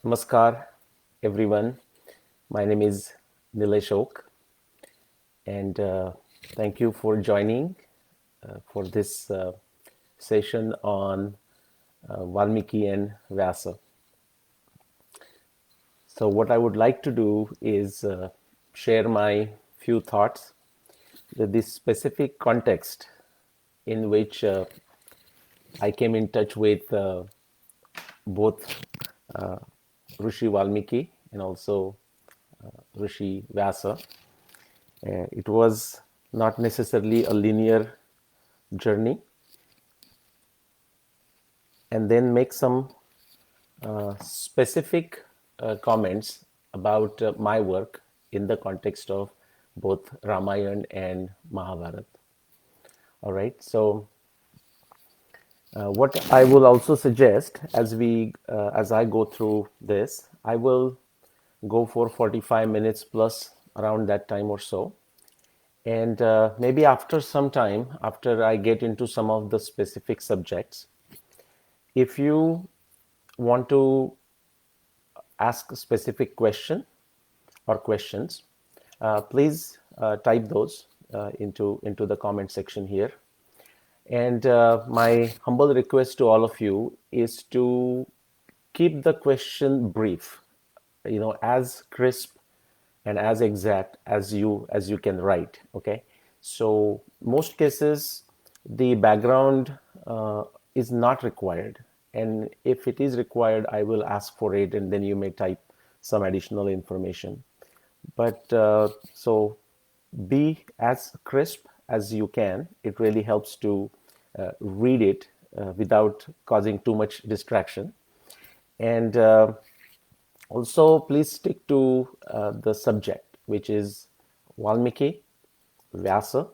Namaskar, everyone. My name is Nilesh, and thank you for joining for this session on Valmiki and Vyasa. So, what I would like to do is share my few thoughts with this specific context in which I came in touch with both uh, Rishi Valmiki and also Rishi Vyasa. It was not necessarily a linear journey, and then make some specific comments about my work in the context of both Ramayana and Mahabharata. All right, so what I will also suggest as I go through this, I will go for 45 minutes plus around that time or so. And maybe after some time, after I get into some of the specific subjects, if you want to ask a specific question or questions, please type those into the comment section here. And my humble request to all of you is to keep the question brief, as crisp and as exact as you can write. Okay, so most cases the background is not required, and if it is required, I will ask for it, and then you may type some additional information. But so be as crisp as you can. It really helps to read it without causing too much distraction. And also, please stick to the subject, which is Valmiki, Vyasa,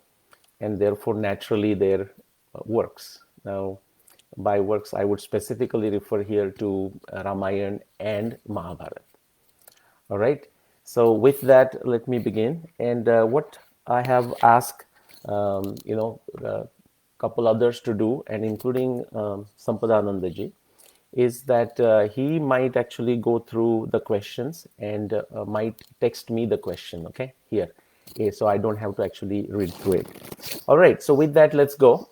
and therefore naturally their works. Now, by works, I would specifically refer here to Ramayana and Mahabharata. All right. So with that, let me begin. And what I have asked, a couple others to do, and including Sampadanandaji, is that he might actually go through the questions and might text me the question, okay, here. So I don't have to actually read through it. All right, so with that, let's go.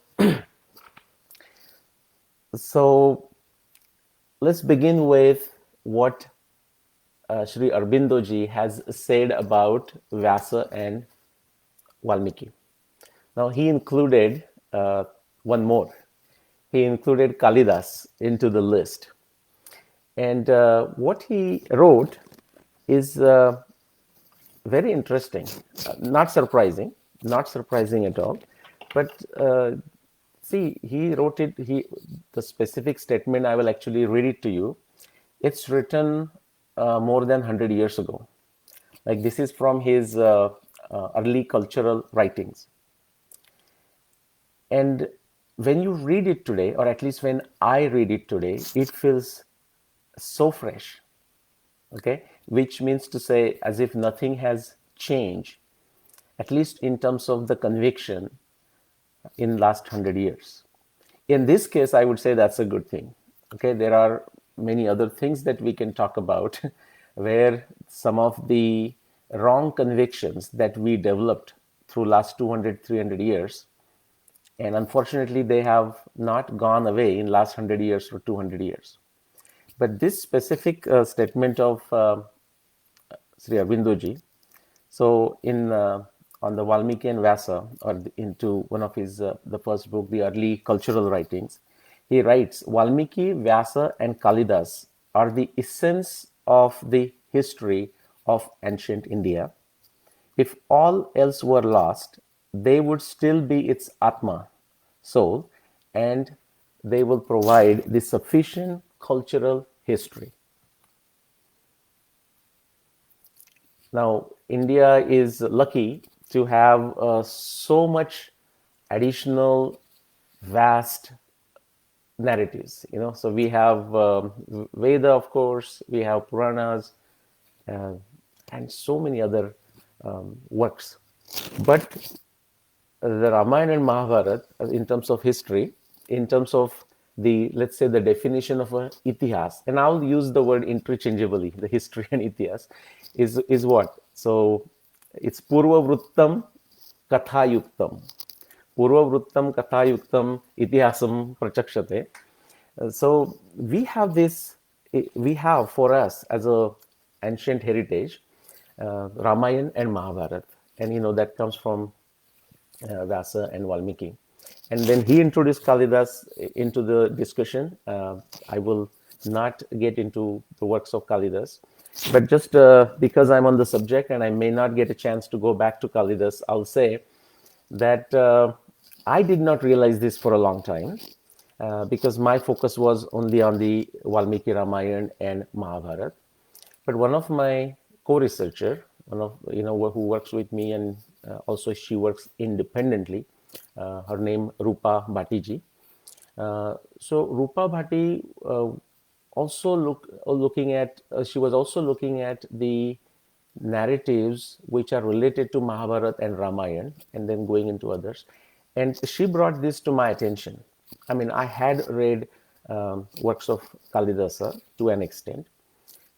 So let's begin with what Sri Aurobindo ji has said about Vyasa and Valmiki. Now he included one more. He included Kalidas into the list. And what he wrote is very interesting, not surprising at all. But see, he wrote it. The specific statement, I will actually read it to you. It's written more than 100 years ago. Like, this is from his early cultural writings. And when you read it today, or at least when I read it today, it feels so fresh. Okay, which means to say as if nothing has changed, at least in terms of the conviction in last 100 years. In this case, I would say that's a good thing. Okay, there are many other things that we can talk about where some of the wrong convictions that we developed through last 200, 300 years, and unfortunately they have not gone away in last 100 years or 200 years. But this specific statement of Sri Aurobindo ji, so in on the Valmiki and Vyasa, or into one of his the first book, the early cultural writings, he writes, Valmiki, Vyasa, and Kalidas are the essence of the history of ancient India. If all else were lost, they would still be its Atma, soul, and they will provide the sufficient cultural history. Now, India is lucky to have so much additional vast narratives. So we have Veda, of course, we have Puranas, and so many other works. But the Ramayana and Mahabharata, in terms of history, in terms of let's say the definition of a itihas, and I'll use the word interchangeably, the history and itihas, is what? So it's purva vruttam katha yuktam. Purva vruttam katha yuktam itihasam prachakshate. So we have for us as a ancient heritage, Ramayana and Mahabharata, and that comes from Vyasa and Valmiki. And then he introduced Kalidas into the discussion. I will not get into the works of Kalidas, but just because I'm on the subject and I may not get a chance to go back to Kalidas, I'll say that I did not realize this for a long time because my focus was only on the Valmiki Ramayana and Mahabharata. But one of my co-researcher, one of who works with me, and also she works independently. Her name Rupa Bhatiji. So Rupa Bhati also looking at. She was also looking at the narratives which are related to Mahabharata and Ramayana, and then going into others. And she brought this to my attention. I mean, I had read works of Kalidasa to an extent,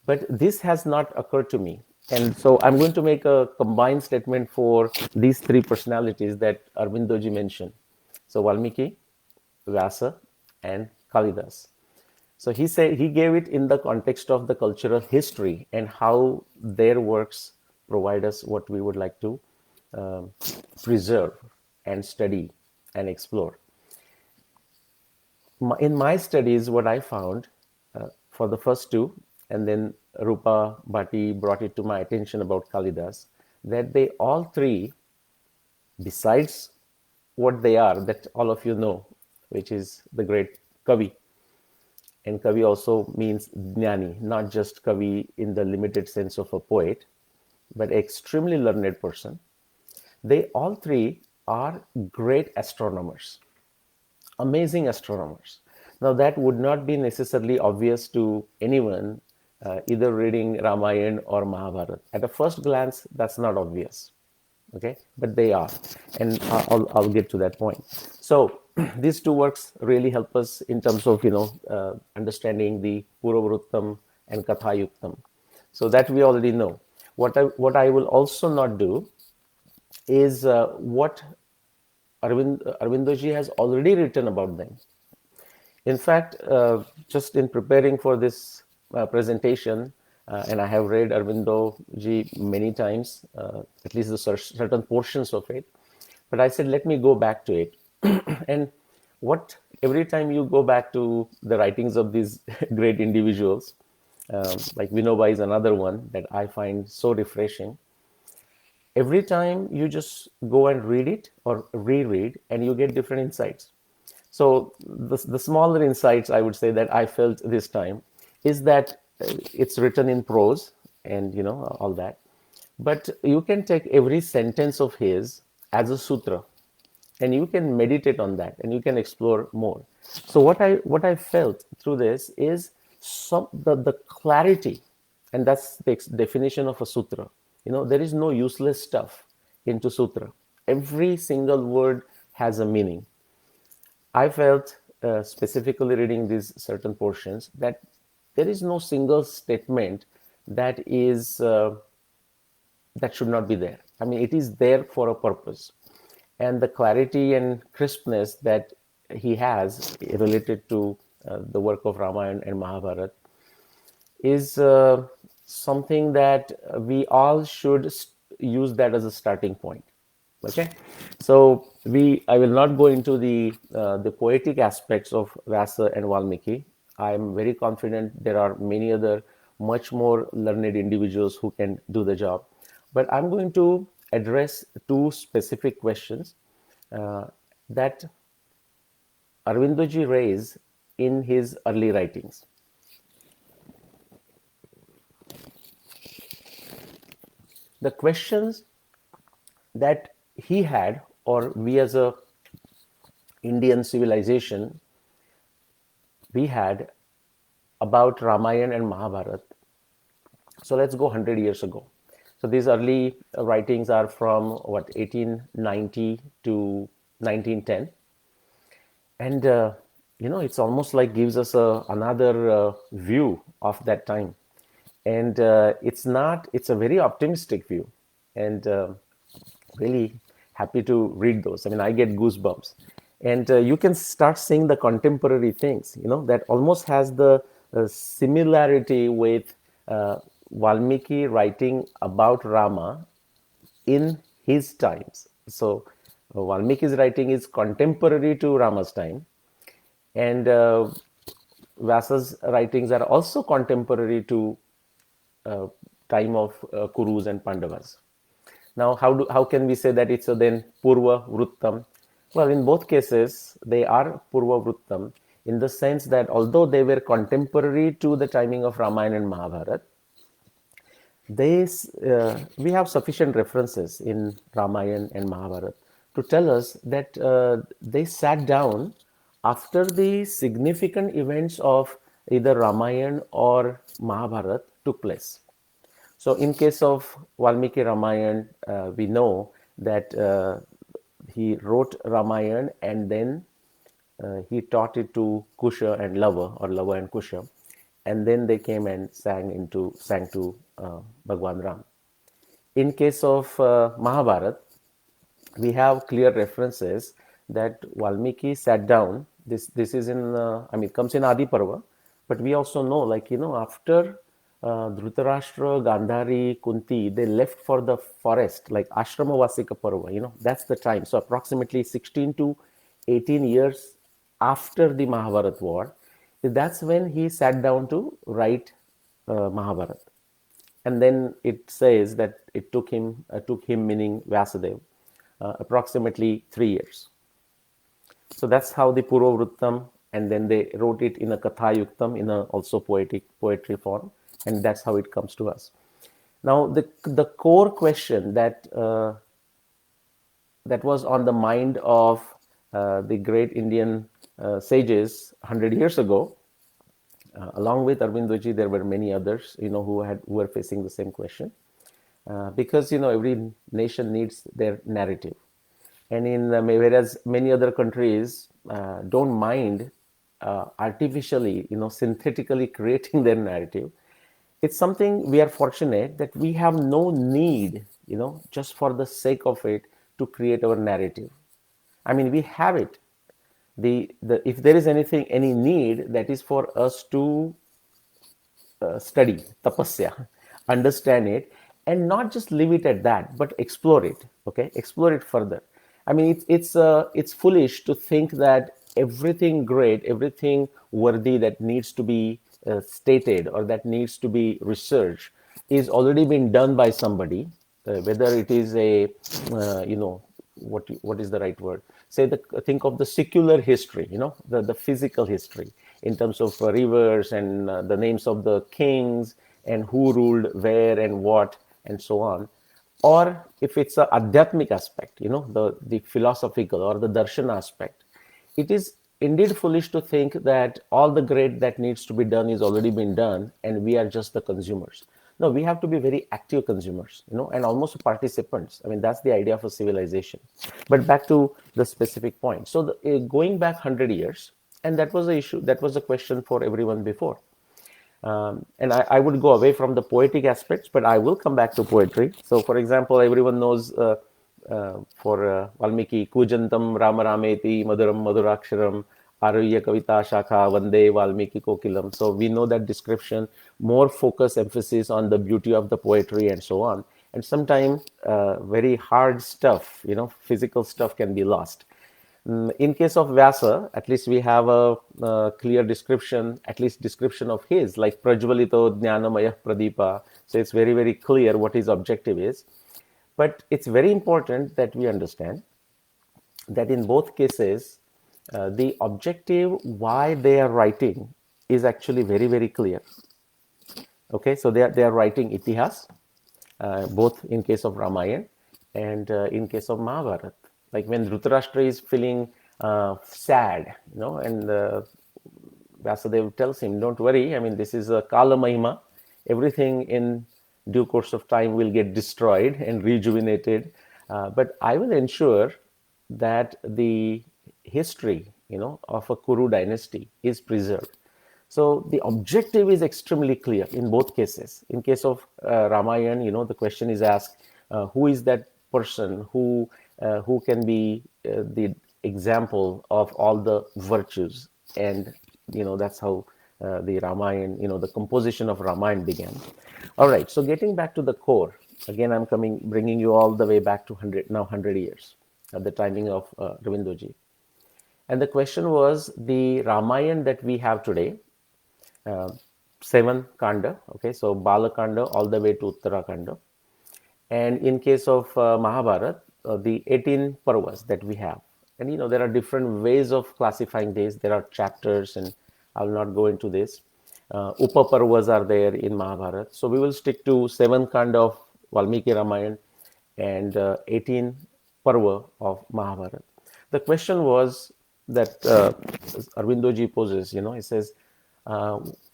but this has not occurred to me. And so I'm going to make a combined statement for these three personalities that Aurobindoji mentioned. So Valmiki, Vyasa, and Kalidas. So he gave it in the context of the cultural history and how their works provide us what we would like to preserve and study and explore. In my studies, what I found for the first two, and then Rupa Bhati brought it to my attention about Kalidas, that they all three, besides what they are, that all of you know, which is the great Kavi. And Kavi also means Jnani, not just Kavi in the limited sense of a poet, but extremely learned person. They all three are great astronomers, amazing astronomers. Now, that would not be necessarily obvious to anyone, either reading Ramayana or Mahabharata. At a first glance, that's not obvious, okay? But they are, and I'll get to that point. So these two works really help us in terms of understanding the Purvavruttam and Kathayuktam. So that we already know. What I will also not do is what Aurobindoji has already written about them. In fact, just in preparing for this presentation, and I have read Aurobindoji many times, at least the certain portions of it, but I said, let me go back to it. And every time you go back to the writings of these great individuals, like Vinoba is another one that I find so refreshing. Every time you just go and read it or reread, and you get different insights. So the smaller insights I would say that I felt this time is that it's written in prose and all that, but you can take every sentence of his as a sutra, and you can meditate on that, and you can explore more. So what I felt through this is the clarity, and that's the definition of a sutra. There is no useless stuff into sutra. Every single word has a meaning. I felt, specifically reading these certain portions, that there is no single statement that should not be there. I mean, it is there for a purpose. And the clarity and crispness that he has related to the work of Ramayana and Mahabharata is something that we all should use that as a starting point. Okay, so I will not go into the poetic aspects of Vyasa and Valmiki. I am very confident there are many other much more learned individuals who can do the job, but I'm going to address two specific questions that Aurobindoji raised in his early writings. The questions that he had, or we as a Indian civilization, we had about Ramayana and Mahabharata. So let's go 100 years ago. So these early writings are from 1890 to 1910. And it's almost like gives us another view of that time. And it's a very optimistic view. And really happy to read those. I mean, I get goosebumps. And you can start seeing the contemporary things, that almost has the similarity with Valmiki writing about Rama in his times. So Valmiki's writing is contemporary to Rama's time, and Vyasa's writings are also contemporary to uh, time of Kurus and Pandavas. Now, how can we say that it's then Purva Vruttam? Well, in both cases, they are Purva Vruttam in the sense that although they were contemporary to the timing of Ramayana and Mahabharata, we have sufficient references in Ramayana and Mahabharata to tell us that they sat down after the significant events of either Ramayana or Mahabharata took place. So, in case of Valmiki Ramayana, we know that he wrote Ramayana and then he taught it to Kusha and Lava, or Lava and Kusha, and then they came and sang to Bhagwan Ram. In case of Mahabharata, we have clear references that Valmiki sat down. This is in I mean, it comes in Adi Parva, but we also know, like, after Dhritarashtra, Gandhari, Kunti, they left for the forest, like Ashrama Vasika Parva. That's the time. So approximately 16 to 18 years after the Mahabharata war, that's when he sat down to write Mahabharata. And then it says that it took him, meaning Vyasadeva, approximately 3 years. So that's how the Purva Vruttam, and then they wrote it in a Katha Yuktam, in a also poetry form, and that's how it comes to us. Now, the core question that was on the mind of the great Indian sages 100 years ago, along with Arbindoji, there were many others, who were facing the same question, because every nation needs their narrative, and whereas many other countries don't mind artificially, synthetically creating their narrative, it's something we are fortunate that we have no need, just for the sake of it, to create our narrative. I mean, we have it. If there is any need, that is for us to study, tapasya, understand it, and not just leave it at that, but explore it. Okay, explore it further. I mean, it's foolish to think that everything great, everything worthy that needs to be stated or that needs to be researched is already been done by somebody, whether it is a what is the right word? Say, think of the secular history, the physical history, in terms of rivers and the names of the kings and who ruled where and what and so on. Or if it's a adhyatmic aspect, the philosophical or the darshan aspect, it is indeed foolish to think that all the great that needs to be done is already been done and we are just the consumers. No, we have to be very active consumers, and almost participants. I mean, that's the idea of a civilization. But back to the specific point. So going back 100 years, and that was the issue, that was the question for everyone before. And I would go away from the poetic aspects, but I will come back to poetry. So, for example, everyone knows for Valmiki, Kujantam Rama Rameti Maduram Maduraksharam Arya Kavita Shakha Vande Valmiki Kokilam. So we know that description, more focus, emphasis on the beauty of the poetry and so on. And sometimes very hard stuff, physical stuff can be lost. In case of Vyasa, at least we have a clear description, at least description of his, like Prajvalito Jnanamaya Pradipa. So it's very, very clear what his objective is. But it's very important that we understand that in both cases, the objective why they are writing is actually very, very clear. Okay, so they are writing itihas, both in case of Ramayana and in case of Mahabharata. Like when Dhritarashtra is feeling sad, and Vyasadeva tells him, don't worry, I mean, this is a Kala Mahima. Everything in due course of time will get destroyed and rejuvenated. But I will ensure that the history of a Kuru dynasty is preserved. So the objective is extremely clear in both cases. In case of Ramayana, the question is asked, who is that person who can be the example of all the virtues, and that's how the Ramayana, the composition of Ramayana began. All right, so getting back to the core, again, bringing you all the way back to 100 years at the timing of Ravindoji. And the question was the Ramayana that we have today, uh, 7 Kanda, okay, so Balakanda all the way to Uttarakanda. And in case of Mahabharata, the 18 Parvas that we have. And there are different ways of classifying these. There are chapters, and I will not go into this. Upa Parvas are there in Mahabharata. So we will stick to 7 Kanda of Valmiki Ramayana and 18 Parva of Mahabharata. The question was that Aurobindo poses, he says,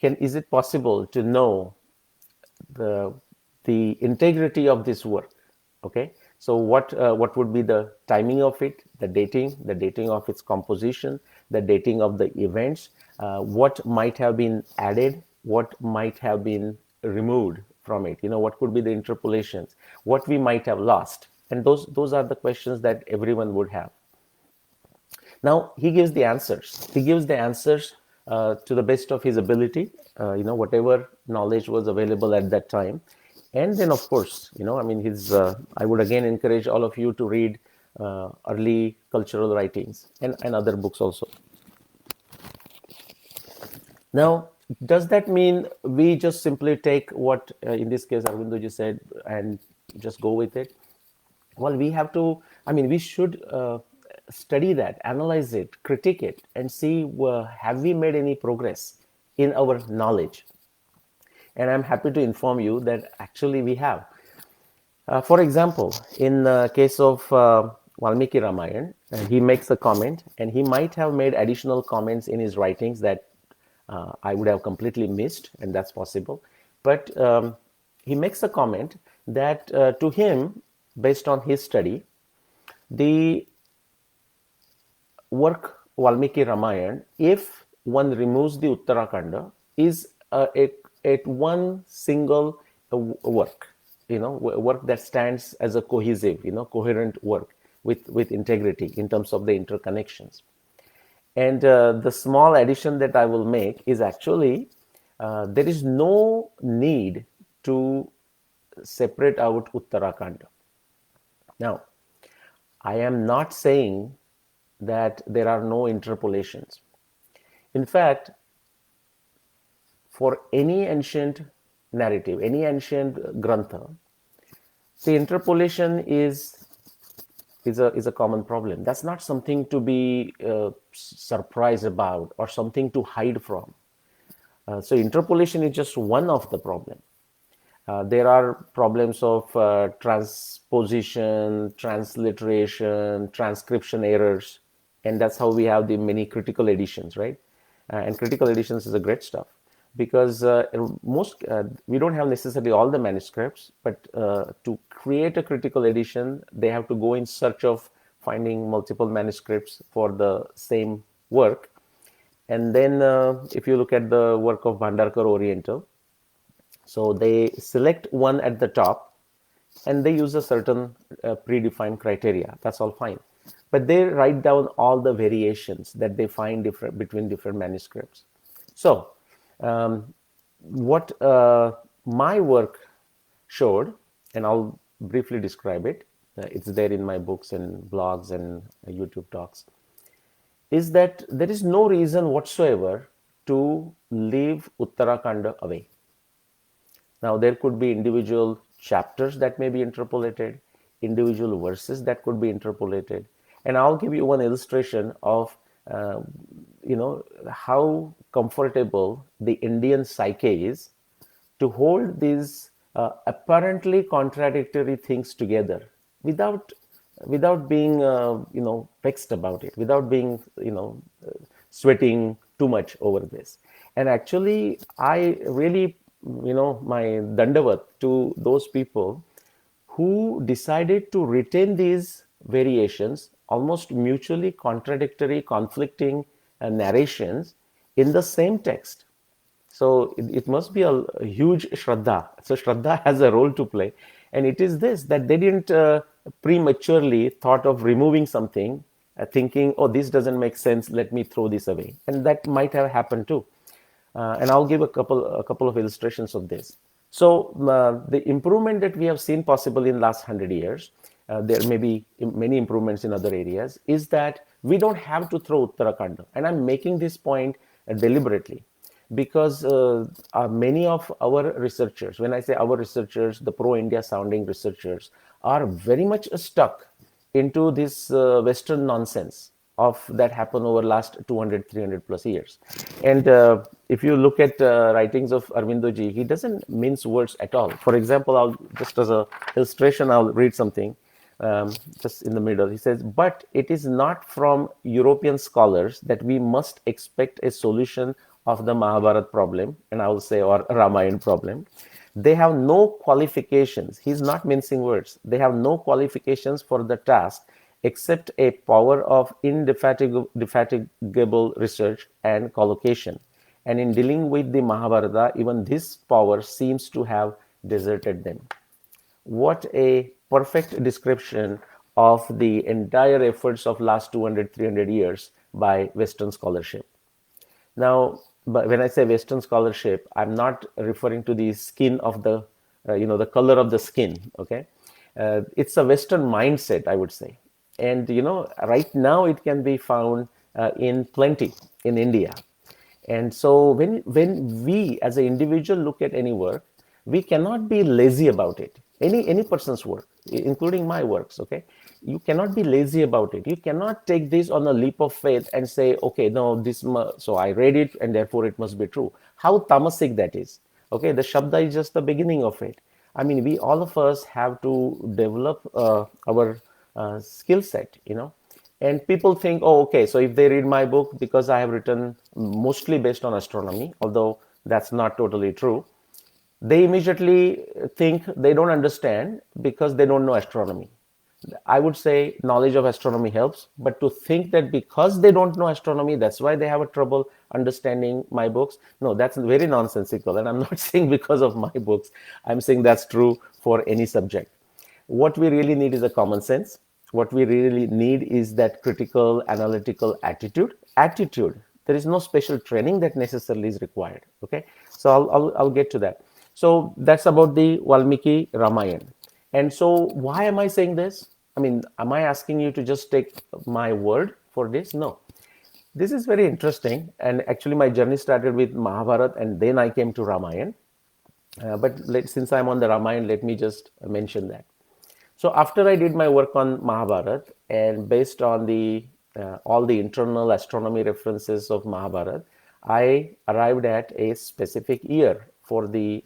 is it possible to know the integrity of this work? Okay, so what would be the timing of it, the dating of its composition, the dating of the events, what might have been added, what might have been removed from it, what could be the interpolations, what we might have lost, and those are the questions that everyone would have. Now he gives the answers. He gives the answers to the best of his ability, whatever knowledge was available at that time. And then, of course, I would again encourage all of you to read early cultural writings and other books also. Now, does that mean we just simply take what, in this case, Aurobindo said, and just go with it? Well, we should study that, analyze it, critique it, and see have we made any progress in our knowledge. And I'm happy to inform you that actually we have. For example, in the case of Valmiki Ramayana, he makes a comment, and he might have made additional comments in his writings that I would have completely missed, and that's possible. But he makes a comment that to him, based on his study, the work Valmiki Ramayana, if one removes the Uttarakanda, is at one single work, work that stands as a cohesive, coherent work with integrity in terms of the interconnections. And the small addition that I will make is actually there is no need to separate out Uttarakanda. Now, I am not saying that there are no interpolations. In fact, for any ancient narrative, any ancient grantha, the interpolation is a common problem. That's not something to be surprised about or something to hide from. So interpolation is just one of the problems. There are problems of transposition, transliteration, transcription errors, and that's how we have the many critical editions, right? And critical editions is a great stuff, because we don't have necessarily all the manuscripts, but to create a critical edition, they have to go in search of finding multiple manuscripts for the same work. And then if you look at the work of Bhandarkar Oriental, so they select one at the top and they use a certain predefined criteria. That's all fine. But they write down all the variations that they find between different manuscripts. So what my work showed, and I'll briefly describe it, it's there in my books and blogs and YouTube talks, is that there is no reason whatsoever to leave Uttarakanda away. Now, there could be individual chapters that may be interpolated, individual verses that could be interpolated. And I'll give you one illustration of, how comfortable the Indian psyche is to hold these apparently contradictory things together without being, vexed about it, without being, sweating too much over this. And actually, I really, my dandavat to those people who decided to retain these variations almost mutually contradictory, conflicting narrations in the same text. So it must be a huge Shraddha. So Shraddha has a role to play. And it is this, that they didn't prematurely thought of removing something, thinking, oh, this doesn't make sense, let me throw this away. And that might have happened too. And I'll give a couple of illustrations of this. So the improvement that we have seen possible in last 100 years, there may be many improvements in other areas, is that we don't have to throw Uttarakhand. And I'm making this point deliberately because many of our researchers, when I say our researchers, the pro-India sounding researchers, are very much stuck into this Western nonsense of that happened over last 200, 300 plus years. And if you look at writings of Aurobindo ji, he doesn't mince words at all. For example, I'll just as a illustration, I'll read something just in the middle. He says, but it is not from European scholars that we must expect a solution of the Mahabharata problem, and I will say, or Ramayana problem. They have no qualifications. He's not mincing words. They have no qualifications for the task except a power of indefatigable research and collocation. And in dealing with the Mahabharata, even this power seems to have deserted them. What a perfect description of the entire efforts of last 200, 300 years by Western scholarship. Now, but when I say Western scholarship, I'm not referring to the skin of the, the color of the skin, okay? It's a Western mindset, I would say. And, right now it can be found in plenty in India. And so when we as an individual look at any work, we cannot be lazy about it. Any person's work, including my works, okay? You cannot be lazy about it. You cannot take this on a leap of faith and say, okay, no, so I read it and therefore it must be true. How tamasic that is. Okay, the Shabda is just the beginning of it. I mean, we all of us have to develop our skill set, And people think, oh, okay, so if they read my book, because I have written mostly based on astronomy, although that's not totally true, they immediately think they don't understand because they don't know astronomy. I would say knowledge of astronomy helps, but to think that because they don't know astronomy, that's why they have a trouble understanding my books, no, that's very nonsensical. And I'm not saying because of my books, I'm saying that's true for any subject. What we really need is a common sense. What we really need is that critical, analytical attitude. There is no special training that necessarily is required. Okay, so I'll get to that. So that's about the Valmiki Ramayana. And so why am I saying this? I mean, am I asking you to just take my word for this? No. This is very interesting. And actually, my journey started with Mahabharata, and then I came to Ramayana. Since I'm on the Ramayana, let me just mention that. So after I did my work on Mahabharata, and based on the all the internal astronomy references of Mahabharata, I arrived at a specific year for the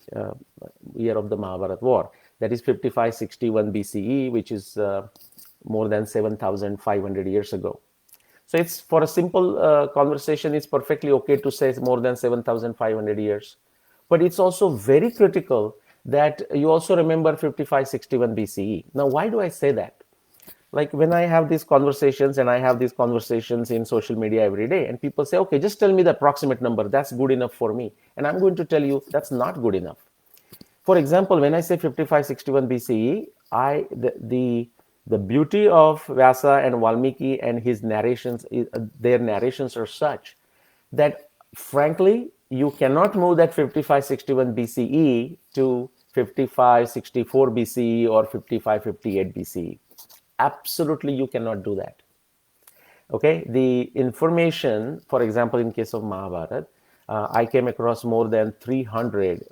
year of the Mahabharata war. That is 5561 BCE, which is more than 7,500 years ago. So it's for a simple conversation, it's perfectly okay to say it's more than 7,500 years. But it's also very critical that you also remember 5561 BCE. Now, why do I say that? Like when I have these conversations, and I have these conversations in social media every day, and people say, okay, just tell me the approximate number. That's good enough for me. And I'm going to tell you that's not good enough. For example, when I say 5561 BCE, the beauty of Vyasa and Valmiki and his narrations, their narrations are such that, frankly, you cannot move that 5561 BCE to 5564 BCE or 5558 BCE. Absolutely, you cannot do that. Okay, the information, for example, in case of Mahabharata, I came across more than 300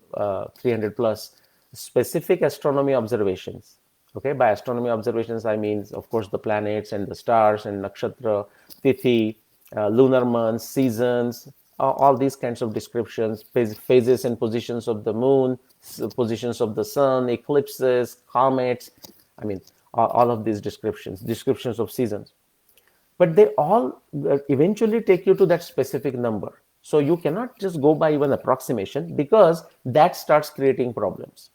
plus specific astronomy observations. Okay, by astronomy observations, I mean, of course, the planets and the stars and nakshatra, tithi, lunar months, seasons, all these kinds of descriptions, phases and positions of the moon, positions of the sun, eclipses, comets. I mean, all of these descriptions of seasons. But they all eventually take you to that specific number. So you cannot just go by even approximation, because that starts creating problems.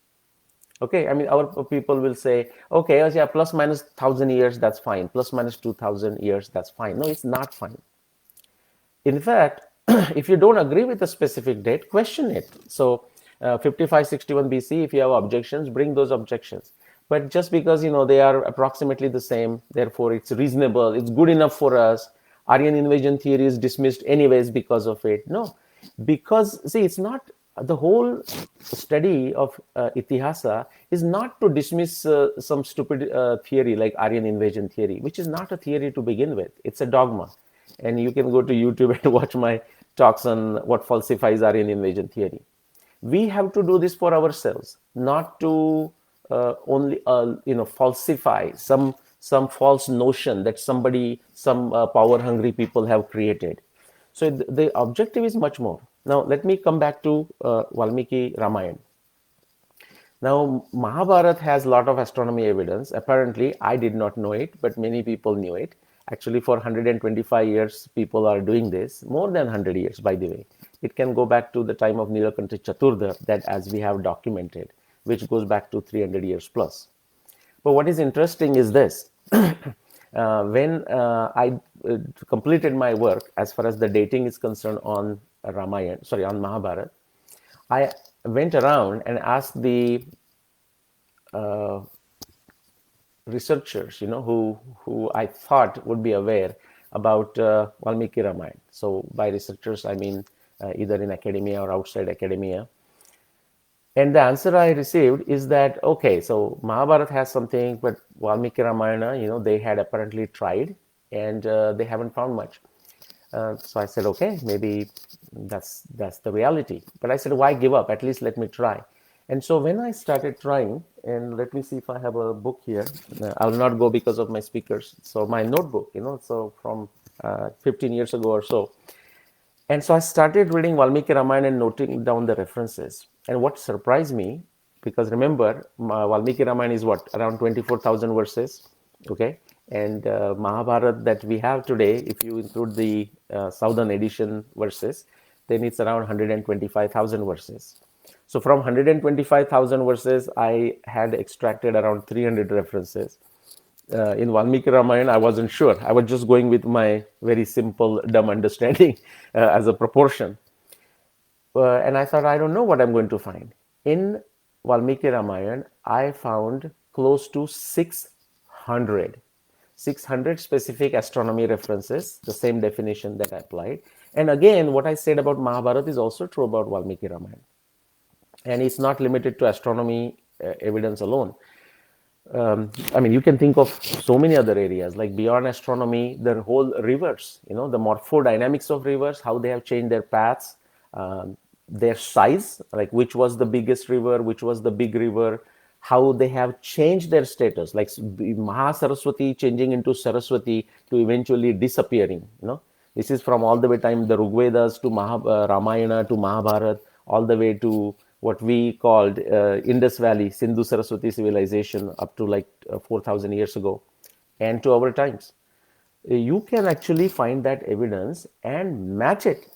Okay, I mean, our people will say, okay, oh, yeah, plus minus 1,000 years, that's fine. Plus minus 2,000 years, that's fine. No, it's not fine. In fact, if you don't agree with a specific date, question it. So, 5561 BC, if you have objections, bring those objections. But just because, they are approximately the same, therefore it's reasonable, it's good enough for us. Aryan invasion theory is dismissed anyways because of it. No, because see, it's not the whole study of Itihasa is not to dismiss some stupid theory like Aryan invasion theory, which is not a theory to begin with. It's a dogma. And you can go to YouTube and watch my talks on what falsifies Aryan invasion theory. We have to do this for ourselves, not to only falsify some false notion that some power hungry people have created. So the objective is much more. Now let me come back to Valmiki Ramayana. Now, Mahabharata has a lot of astronomy evidence. Apparently, I did not know it, but many people knew it. Actually, for 125 years, people are doing this. More than 100 years, by the way. It can go back to the time of Nilkanth Chaturda, that as we have documented, which goes back to 300 years plus. But what is interesting is this. When I completed my work, as far as the dating is concerned on on Mahabharata, I went around and asked the uh, researchers, who I thought would be aware about Valmiki Ramayana. So by researchers, I mean either in academia or outside academia. And the answer I received is that, okay, so Mahabharata has something, but Valmiki Ramayana, they had apparently tried and they haven't found much. So I said, okay, maybe that's the reality. But I said, why give up? At least let me try. And so when I started trying, and let me see if I have a book here. I will not go because of my speakers. So my notebook, so from 15 years ago or so. And so I started reading Valmiki Ramayana and noting down the references. And what surprised me, because remember, Valmiki Ramayana is what, around 24,000 verses, okay? And Mahabharata that we have today, if you include the southern edition verses, then it's around 125,000 verses. So from 125,000 verses, I had extracted around 300 references. In Valmiki Ramayana, I wasn't sure. I was just going with my very simple, dumb understanding as a proportion. And I thought, I don't know what I'm going to find. In Valmiki Ramayana, I found close to 600 specific astronomy references, the same definition that I applied. And again, what I said about Mahabharata is also true about Valmiki Ramayana. And it's not limited to astronomy evidence alone. I mean, you can think of so many other areas, like beyond astronomy, the whole rivers, the morphodynamics of rivers, how they have changed their paths, their size, like which was the biggest river, which was the big river, how they have changed their status, like Mahasaraswati changing into Saraswati to eventually disappearing. This is from all the way time the Rigvedas to Ramayana to Mahabharata, all the way to what we called Indus Valley, Sindhu Saraswati civilization up to like 4,000 years ago, and to our times. You can actually find that evidence and match it,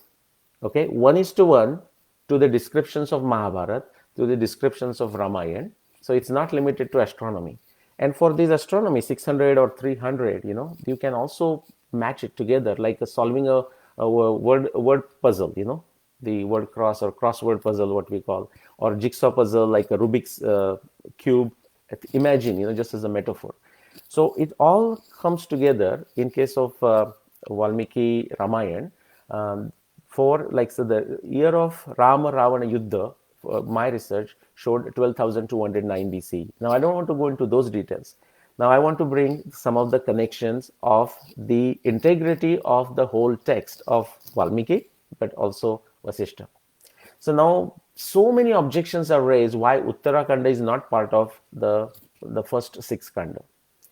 okay, 1:1 to the descriptions of Mahabharata, to the descriptions of Ramayana. So it's not limited to astronomy. And for this astronomy, 600 or 300, you can also match it together, like solving a word puzzle, the word cross or crossword puzzle, what we call, or jigsaw puzzle, like a Rubik's cube. Imagine, just as a metaphor. So it all comes together in case of Valmiki Ramayana. For like, so the year of Rama Ravana Yuddha, my research showed 12,209 BC. Now I don't want to go into those details. Now I want to bring some of the connections of the integrity of the whole text of Valmiki, but also Vasishtha. So now so many objections are raised why Uttarakanda is not part of the first six kanda.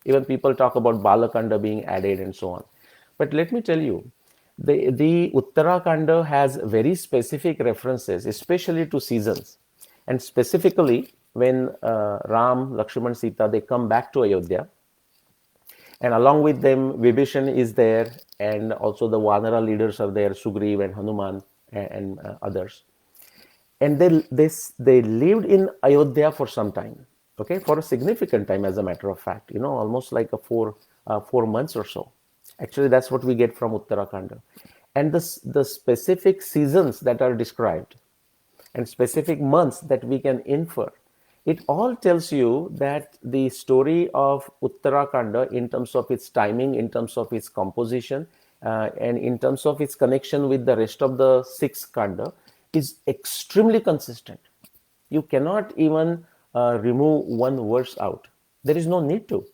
Even people talk about Balakanda being added and so on. But let me tell you, the Uttarakanda has very specific references, especially to seasons. And specifically, when Ram, Lakshman, Sita, they come back to Ayodhya, and along with them, Vibhishan is there, and also the Vanara leaders are there, Sugriv and Hanuman and others. And they lived in Ayodhya for some time. okay, for a significant time, as a matter of fact, almost like a 4 months or so. Actually, that's what we get from Uttarakhand. And the specific seasons that are described and specific months that we can infer, it all tells you that the story of Uttarakhand, in terms of its timing, in terms of its composition, and in terms of its connection with the rest of the six Kanda, is extremely consistent. You cannot even remove one verse out. There is no need to.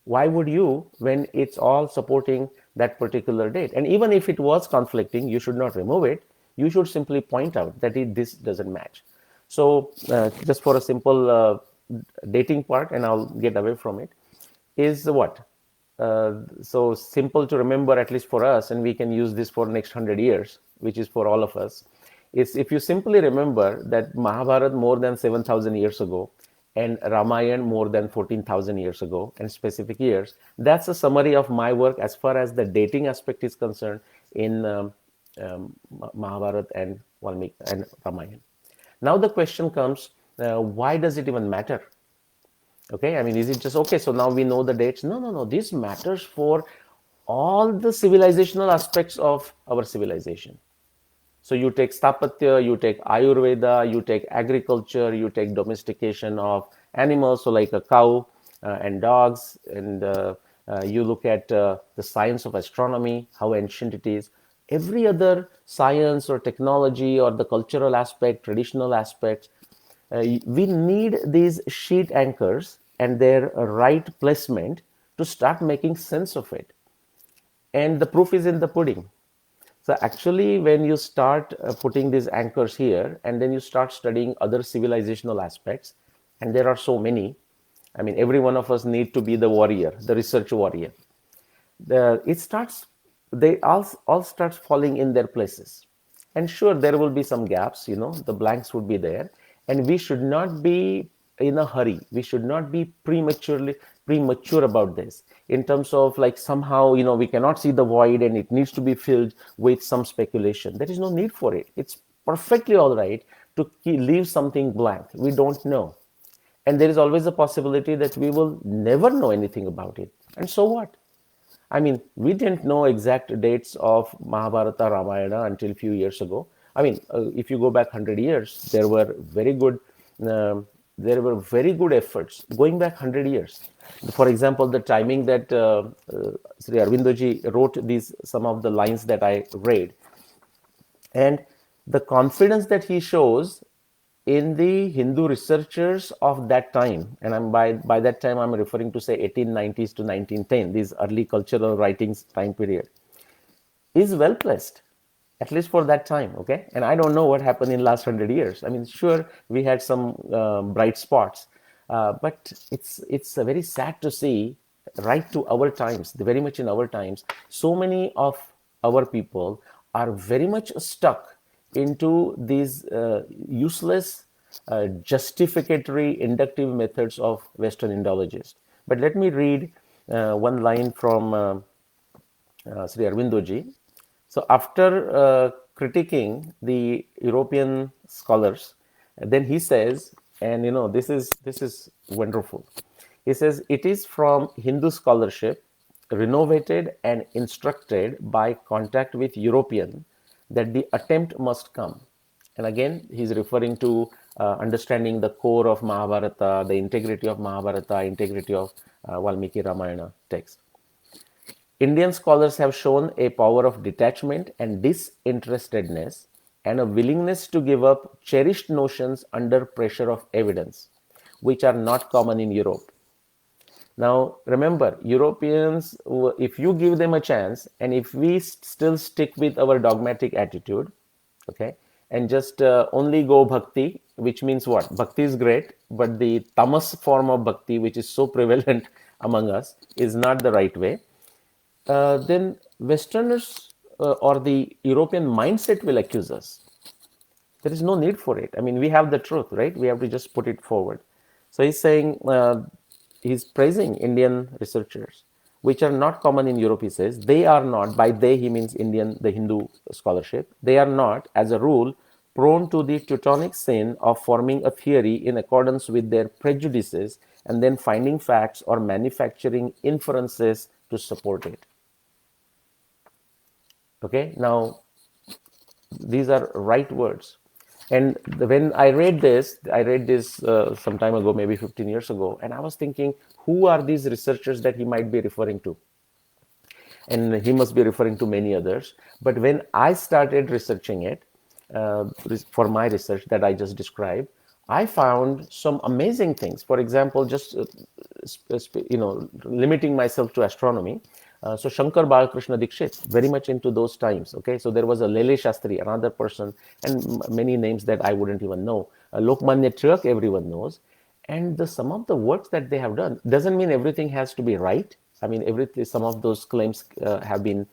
Why would you, when it's all supporting that particular date? And even if it was conflicting, you should not remove it. You should simply point out that this doesn't match. So just for a simple dating part, and I'll get away from it, is what? So simple to remember, at least for us, and we can use this for next 100 years, which is for all of us, is if you simply remember that Mahabharata more than 7,000 years ago and Ramayana more than 14,000 years ago, and specific years, that's a summary of my work as far as the dating aspect is concerned in Mahabharata and Valmiki and Ramayana. Now the question comes, why does it even matter? Okay, I mean, is it just, okay, so now we know the dates? No, no, no. This matters for all the civilizational aspects of our civilization. So you take Stapatya, you take Ayurveda, you take agriculture, you take domestication of animals, so like a cow and dogs, and you look at the science of astronomy, how ancient it is. Every other science or technology or the cultural aspect, traditional aspects, we need these sheet anchors and their right placement to start making sense of it. And the proof is in the pudding. So actually, when you start putting these anchors here, and then you start studying other civilizational aspects, and there are so many. I mean, every one of us need to be the warrior, the research warrior. It starts, they all starts falling in their places. And sure, there will be some gaps, the blanks would be there. And we should not be in a hurry. We should not be premature about this in terms of like somehow, we cannot see the void and it needs to be filled with some speculation. There is no need for it. It's perfectly all right to leave something blank. We don't know. And there is always a possibility that we will never know anything about it. And so what? I mean, we didn't know exact dates of Mahabharata, Ramayana until a few years ago. I mean, if you go back 100 years, there were very good efforts going back 100 years. For example, the timing that Sri Aurobindo ji wrote some of the lines that I read, and the confidence that he shows in the Hindu researchers of that time, and by that time I'm referring to say 1890s to 1910, these early cultural writings time period, is well placed, at least for that time. Okay, and I don't know what happened in last 100 years. I mean, sure, we had some bright spots, but it's very sad to see, right to our times, very much in our times, so many of our people are very much stuck into these useless justificatory inductive methods of Western Indologists. But let me read one line from Sri Aurobindo ji. So after critiquing the European scholars, then he says, and this is wonderful. He says, it is from Hindu scholarship, renovated and instructed by contact with European, that the attempt must come. And again, he's referring to understanding the core of Mahabharata, the integrity of Mahabharata, integrity of Valmiki Ramayana text. Indian scholars have shown a power of detachment and disinterestedness and a willingness to give up cherished notions under pressure of evidence, which are not common in Europe. Now, remember, Europeans, if you give them a chance, and if we still stick with our dogmatic attitude, okay, and just only go bhakti, which means what? Bhakti is great, but the tamas form of bhakti, which is so prevalent among us, is not the right way. Then Westerners or the European mindset will accuse us. There is no need for it. I mean, we have the truth, right? We have to just put it forward. So he's saying, he's praising Indian researchers, which are not common in Europe, he says. They are not, by they he means Indian, the Hindu scholarship. They are not, as a rule, prone to the Teutonic sin of forming a theory in accordance with their prejudices and then finding facts or manufacturing inferences to support it. Okay, now these are right words. And when I read this some time ago, maybe 15 years ago, and I was thinking, who are these researchers that he might be referring to? And he must be referring to many others. But when I started researching it for my research that I just described, I found some amazing things. For example, just limiting myself to astronomy. So Shankar Balakrishna Dikshit, very much into those times. Okay, so there was a Lele Shastri, another person, and many names that I wouldn't even know. Lokmanya Tilak, everyone knows. And some of the works that they have done doesn't mean everything has to be right. I mean, some of those claims have been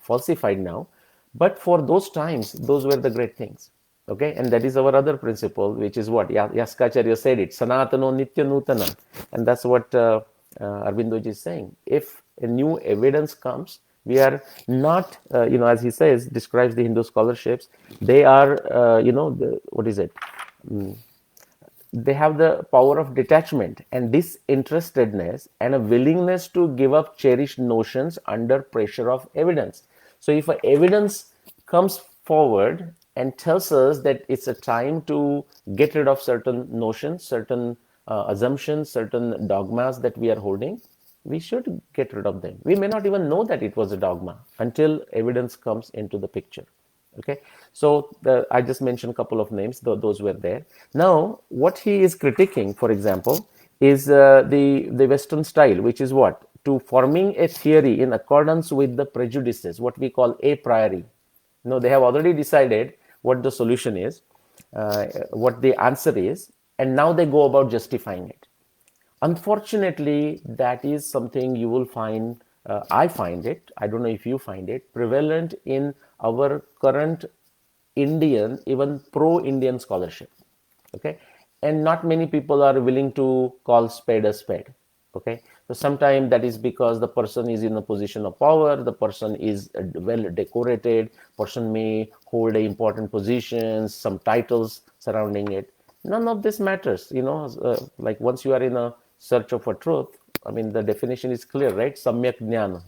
falsified now. But for those times, those were the great things. Okay, and that is our other principle, which is what Yaskacharya said it, Sanatano Nitya Nutana. And that's what Arbindoji is saying. If a new evidence comes, we are not, as he says, describes the Hindu scholarships, they are, what is it? They have the power of detachment and disinterestedness and a willingness to give up cherished notions under pressure of evidence. So if evidence comes forward and tells us that it's a time to get rid of certain notions, certain assumptions, certain dogmas that we are holding, we should get rid of them. We may not even know that it was a dogma until evidence comes into the picture. Okay, so I just mentioned a couple of names, those were there. Now, what he is critiquing, for example, is the Western style, which is what? To forming a theory in accordance with the prejudices, what we call a priori. No, they have already decided what the solution is, what the answer is, and now they go about justifying it. Unfortunately, that is something you will find, I find it, I don't know if you find it, prevalent in our current Indian, even pro-Indian scholarship. Okay. And not many people are willing to call spade a spade. Okay. So sometimes that is because the person is in a position of power, the person is well decorated, person may hold important positions, some titles surrounding it. None of this matters, like once you are in a search of a truth, I mean, the definition is clear, right? Samyak jnana,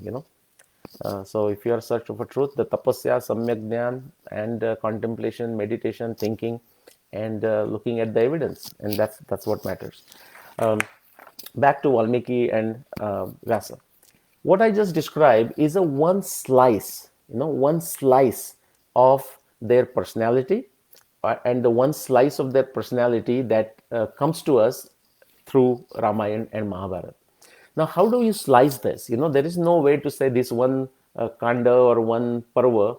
so if you are searching for truth, the tapasya, samyak jnana, and contemplation, meditation, thinking, and looking at the evidence, and that's what matters. Um, Back to Valmiki and Vyasa. What I just described is a one slice of their personality, and the one slice of their personality that comes to us through Ramayana and Mahabharata. Now, how do you slice this? There is no way to say this one kanda or one parva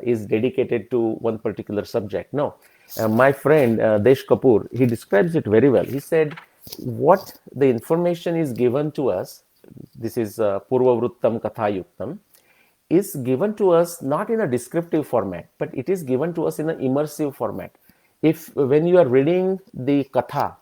is dedicated to one particular subject. No. My friend Desh Kapoor, he describes it very well. He said, what the information is given to us, this is Purva Vruttam Kathayuktam, is given to us not in a descriptive format, but it is given to us in an immersive format. If when you are reading the katha,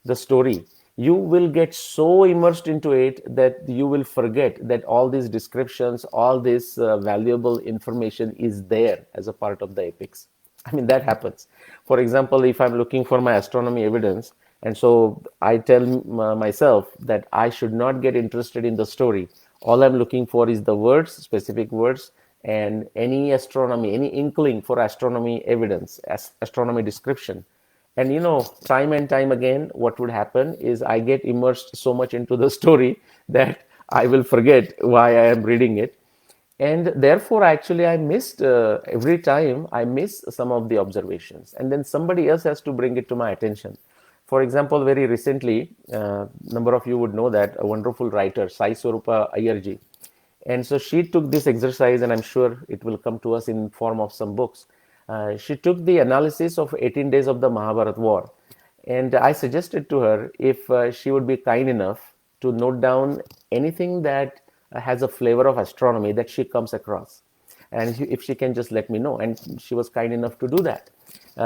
the story, you will get so immersed into it that you will forget that all these descriptions, all this valuable information is there as a part of the epics. I mean, that happens. For example, if I'm looking for my astronomy evidence, and so I tell myself that I should not get interested in the story. All I'm looking for is the words, specific words, and any astronomy, any inkling for astronomy evidence, astronomy description. And time and time again, what would happen is I get immersed so much into the story that I will forget why I am reading it. And therefore, actually, I missed every time I miss some of the observations. And then somebody else has to bring it to my attention. For example, very recently, number of you would know that a wonderful writer, Sai Swarupa Ayarji. And so she took this exercise, and I'm sure it will come to us in form of some books. She took the analysis of 18 days of the Mahabharata war. And I suggested to her if she would be kind enough to note down anything that has a flavor of astronomy that she comes across. And if she can just let me know. And she was kind enough to do that.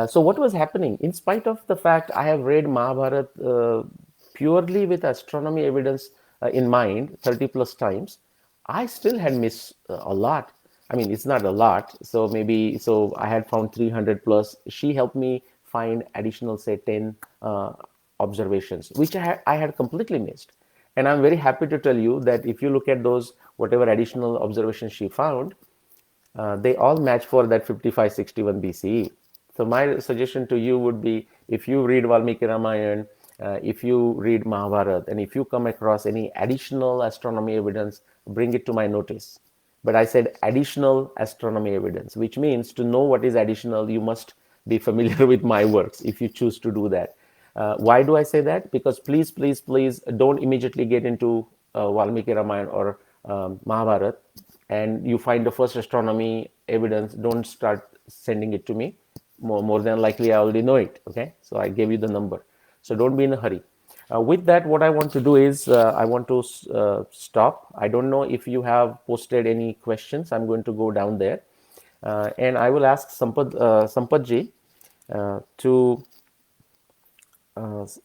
So what was happening? In spite of the fact I have read Mahabharata purely with astronomy evidence in mind 30 plus times, I still had missed a lot. I mean, it's not a lot. So maybe, so I had found 300 plus. She helped me find additional, say, 10 observations, which I had completely missed. And I'm very happy to tell you that if you look at those, whatever additional observations she found, they all match for that 5561 BCE. So my suggestion to you would be, if you read Valmiki Ramayana, if you read Mahabharata, and if you come across any additional astronomy evidence, bring it to my notice. But I said additional astronomy evidence, which means to know what is additional, you must be familiar with my works if you choose to do that. Why do I say that? Because please, please, please don't immediately get into Valmiki Ramayana or Mahabharata and you find the first astronomy evidence. Don't start sending it to me. More than likely, I already know it. Okay, so I gave you the number. So don't be in a hurry. With that, what I want to do is I want to stop. I don't know if you have posted any questions. I'm going to go down there and I will ask Sampadji to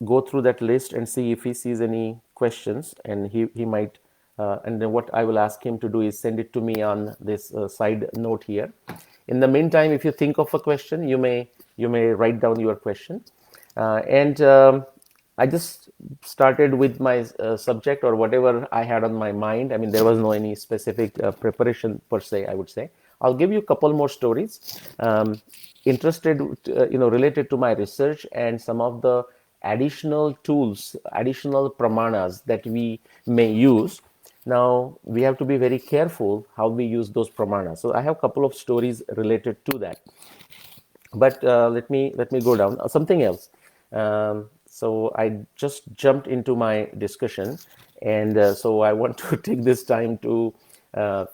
go through that list and see if he sees any questions, and he might and then what I will ask him to do is send it to me on this side note here. In the meantime, if you think of a question, you may write down your question. And I just started with my subject or whatever I had on my mind. I mean, there was no any specific preparation per se, I would say. I'll give you a couple more stories interested, related to my research and some of the additional tools, additional pramanas that we may use. Now, we have to be very careful how we use those pramanas. So I have a couple of stories related to that. But let me go down something else. So I just jumped into my discussion, and so I want to take this time to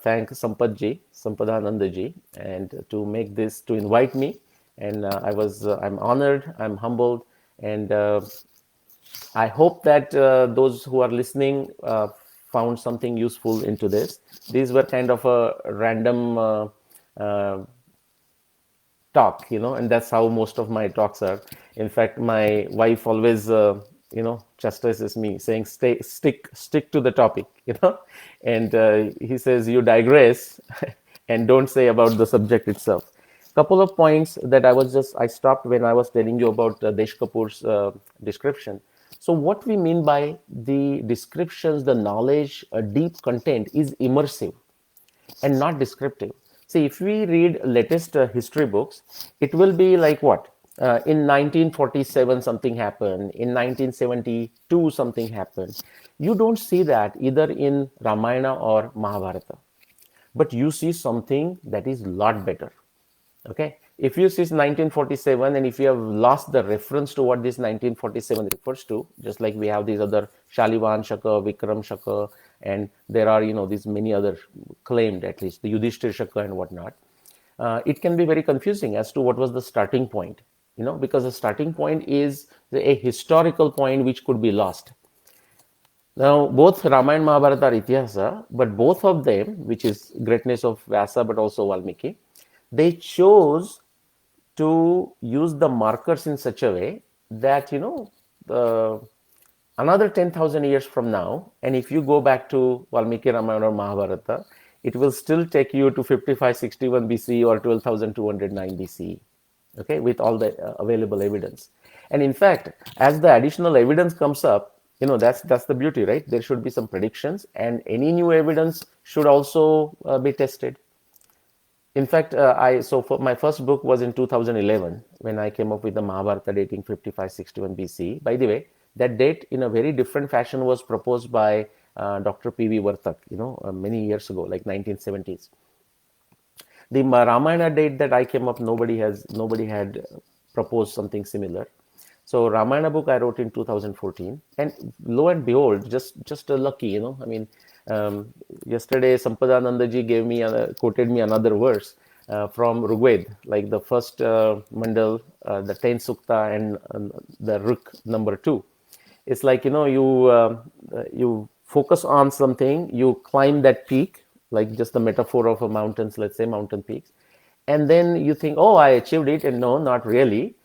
thank Sampadanandaji, and to make this, to invite me. And I'm honored, I'm humbled, and I hope that those who are listening found something useful into this. These were kind of a random talk, and that's how most of my talks are. In fact, my wife always, chastises me, saying, stick to the topic, and he says, you digress and don't say about the subject itself. Couple of points that I stopped when I was telling you about Desh Kapoor's description. So what we mean by the descriptions, the knowledge, deep content is immersive and not descriptive. See, if we read latest history books, it will be like what? In 1947, something happened. In 1972, something happened. You don't see that either in Ramayana or Mahabharata, but you see something that is a lot better. Okay, if you see 1947 and if you have lost the reference to what this 1947 refers to, just like we have these other Shalivan Shaka, Vikram Shaka, and there are these many other claimed, at least the Yudhishthir Shaka and whatnot, it can be very confusing as to what was the starting point, because the starting point is a historical point which could be lost. Now, both Ramayana and Mahabharata are Itihasa, but both of them, which is greatness of Vyasa but also Valmiki, they chose to use the markers in such a way that, another 10,000 years from now, and if you go back to Valmiki Ramayana or Mahabharata, it will still take you to 5561 BC or 12,209 BCE, okay, with all the available evidence. And in fact, as the additional evidence comes up, that's the beauty, right? There should be some predictions, and any new evidence should also be tested. In fact, for my first book was in 2011 when I came up with the Mahabharata dating 5561 BC. By the way, that date in a very different fashion was proposed by Dr. P.V. Vartak, many years ago, like 1970s. The Ramayana date that I came up, nobody had proposed something similar. So Ramayana book I wrote in 2014, and lo and behold, just lucky, I mean, yesterday Sampadanandaji quoted me another verse from Rigved, like the first mandal, the 10th sukta, and the Ruk number 2. It's like, you focus on something, you climb that peak, like just the metaphor of a mountains, let's say mountain peaks, and then you think, oh, I achieved it, and no, not really.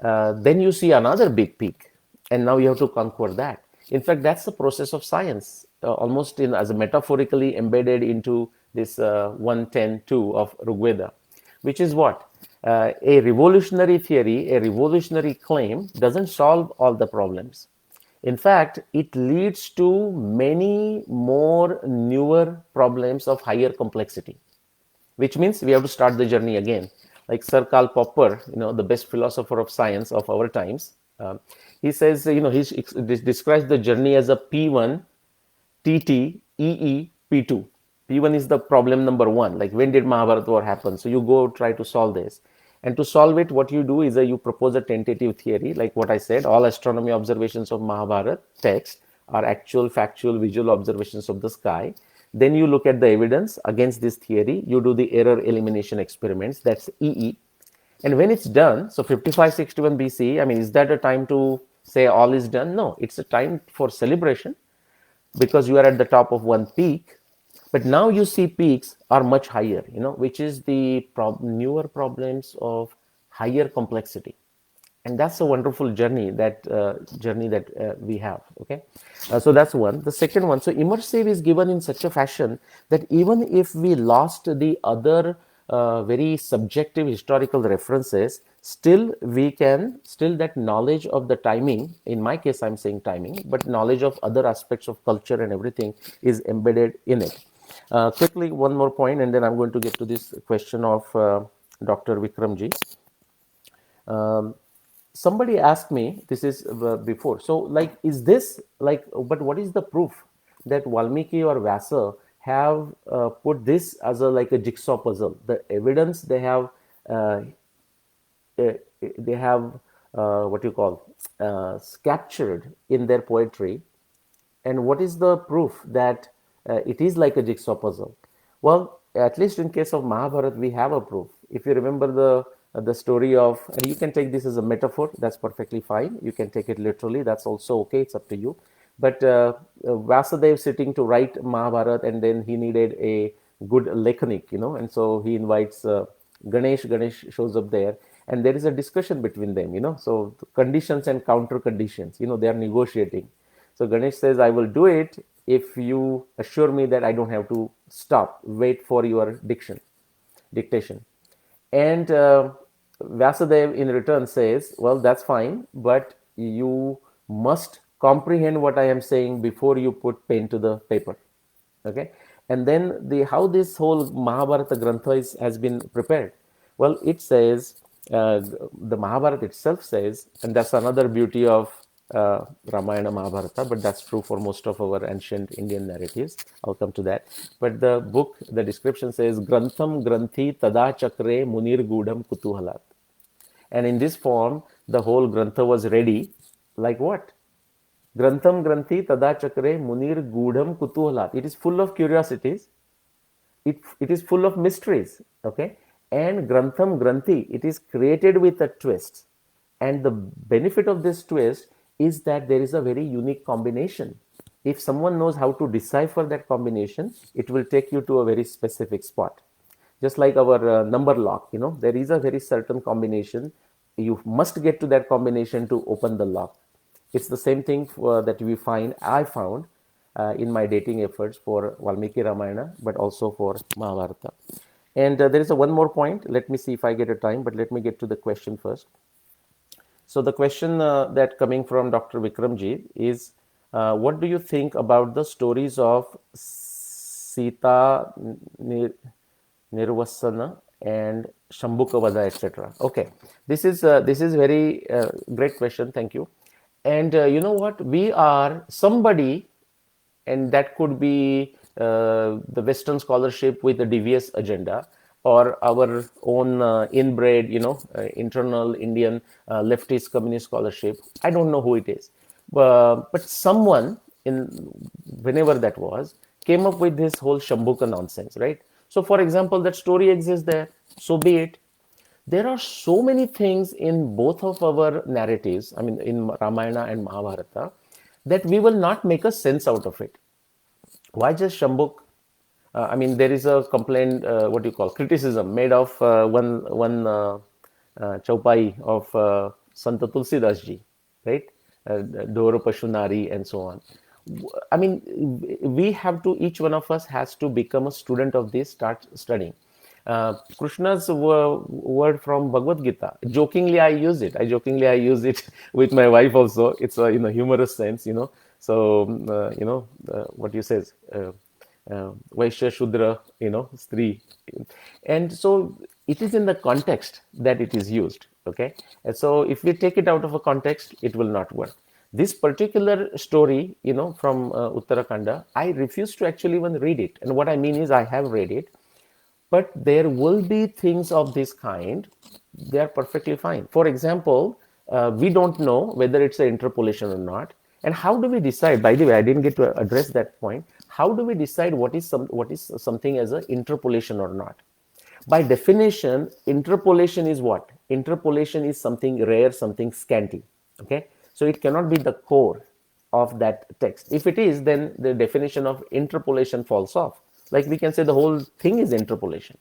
Then you see another big peak, and now you have to conquer that. In fact, that's the process of science, almost as a metaphorically embedded into this 110.2 of Rigveda, which is what? A revolutionary theory, a revolutionary claim doesn't solve all the problems. In fact, it leads to many more newer problems of higher complexity, which means we have to start the journey again. Like Sir Karl Popper, the best philosopher of science of our times, he says, he describes the journey as a P1, TT, EE, P2. P1 is the problem number one, like when did Mahabharata war happen? So you go try to solve this. And to solve it, what you do is you propose a tentative theory, like what I said, all astronomy observations of Mahabharata text are actual, factual, visual observations of the sky. Then you look at the evidence against this theory, you do the error elimination experiments, that's EE. And when it's done, so 5561 BC, I mean, is that a time to say all is done? No, it's a time for celebration because you are at the top of one peak. But now you see peaks are much higher, which is the newer problems of higher complexity. And that's a wonderful journey that we have. Okay, so that's one. The second one, so immersive is given in such a fashion that even if we lost the other very subjective historical references, still that knowledge of the timing, in my case I'm saying timing, but knowledge of other aspects of culture and everything is embedded in it. Quickly, one more point, and then I'm going to get to this question of Dr. Vikramji. Somebody asked me, this is before, so like, is this like, but what is the proof that Valmiki or Vyasa have put this as like a jigsaw puzzle? The evidence they have, uh, what you call, captured in their poetry, and what is the proof that it is like a jigsaw puzzle? Well, at least in case of Mahabharata, we have a proof. If you remember the story of, and you can take this as a metaphor, that's perfectly fine. You can take it literally, that's also okay, it's up to you. But Vasudev sitting to write Mahabharata, and then he needed a good lekhanik, and so he invites Ganesh. Ganesh shows up there, and there is a discussion between them, so conditions and counter conditions, they are negotiating. So Ganesh says, I will do it if you assure me that I don't have to wait for your dictation. And Vyasudev in return says, well, that's fine, but you must comprehend what I am saying before you put pen to the paper. Okay. And then how this whole Mahabharata Grantha has been prepared. Well, it says, the Mahabharata itself says, and that's another beauty of Ramayana Mahabharata, but that's true for most of our ancient Indian narratives. I'll come to that. But the book, the description says, Grantham Granthi Tada Chakre Munir Gudam Kutuhalat. And in this form, the whole Grantha was ready. Like what? Grantham Granthi Tada Chakre Munir Gudam Kutuhalat. It is full of curiosities. It is full of mysteries. Okay. And Grantham Granthi, it is created with a twist. And the benefit of this twist is that there is a very unique combination. If someone knows how to decipher that combination, it will take you to a very specific spot. Just like our number lock, there is a very certain combination. You must get to that combination to open the lock. It's the same thing that I found in my dating efforts for Valmiki Ramayana, but also for Mahabharata. And there is one more point. Let me see if I get a time, but let me get to the question first. So the question that coming from Dr. Vikramji is, what do you think about the stories of Sita Nirvasana and Shambhukavada, etc.? Okay, this is very great question. Thank you. And you know what? We are somebody, and that could be the Western scholarship with a devious agenda, or our own inbred, internal Indian leftist communist scholarship. I don't know who it is, but someone in whenever that was came up with this whole Shambhuka nonsense, right? So, for example, that story exists there. So be it. There are so many things in both of our narratives, I mean, in Ramayana and Mahabharata, that we will not make a sense out of it. Why just Shambhuk? I mean, there is a complaint, what do you call, criticism made of one chaupai of Santa Tulsidas ji, right? Doro Pashunari and so on. I mean, we have to, each one of us has to become a student of this, start studying. Krishna's word from Bhagavad Gita. Jokingly, I use it. I use it with my wife also. It's a humorous sense, So what you says, Vaishya Shudra, Stri, and so it is in the context that it is used. Okay, and so if we take it out of a context, it will not work. This particular story, from Uttarakhanda, I refuse to actually even read it. And what I mean is, I have read it, but there will be things of this kind. They are perfectly fine. For example, we don't know whether it's an interpolation or not. And how do we decide? By the way, I didn't get to address that point. How do we decide what is something as an interpolation or not? By definition, interpolation is what? Interpolation is something rare, something scanty. Okay, so it cannot be the core of that text. If it is, then the definition of interpolation falls off. Like, we can say the whole thing is interpolation.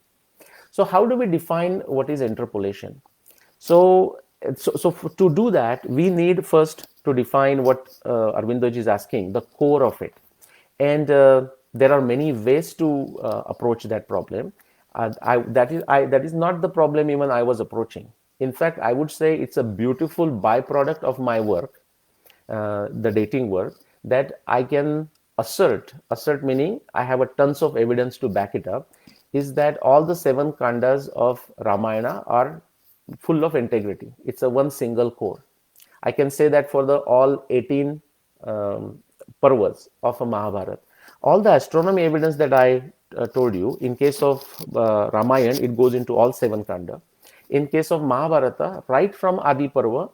So how do we define what is interpolation? So to do that, we need first to define what Arvindoji is asking, the core of it. And there are many ways to approach that problem. That is not the problem even I was approaching. In fact, I would say it's a beautiful byproduct of my work, the dating work, that I can assert meaning I have a tons of evidence to back it up, is that all the 7 kandas of Ramayana are full of integrity. It's a one single core. I can say that for the all 18 parvas of a Mahabharata. All the astronomy evidence that I told you, in case of Ramayana, it goes into all 7 kanda. In case of Mahabharata, right from Adi Parva,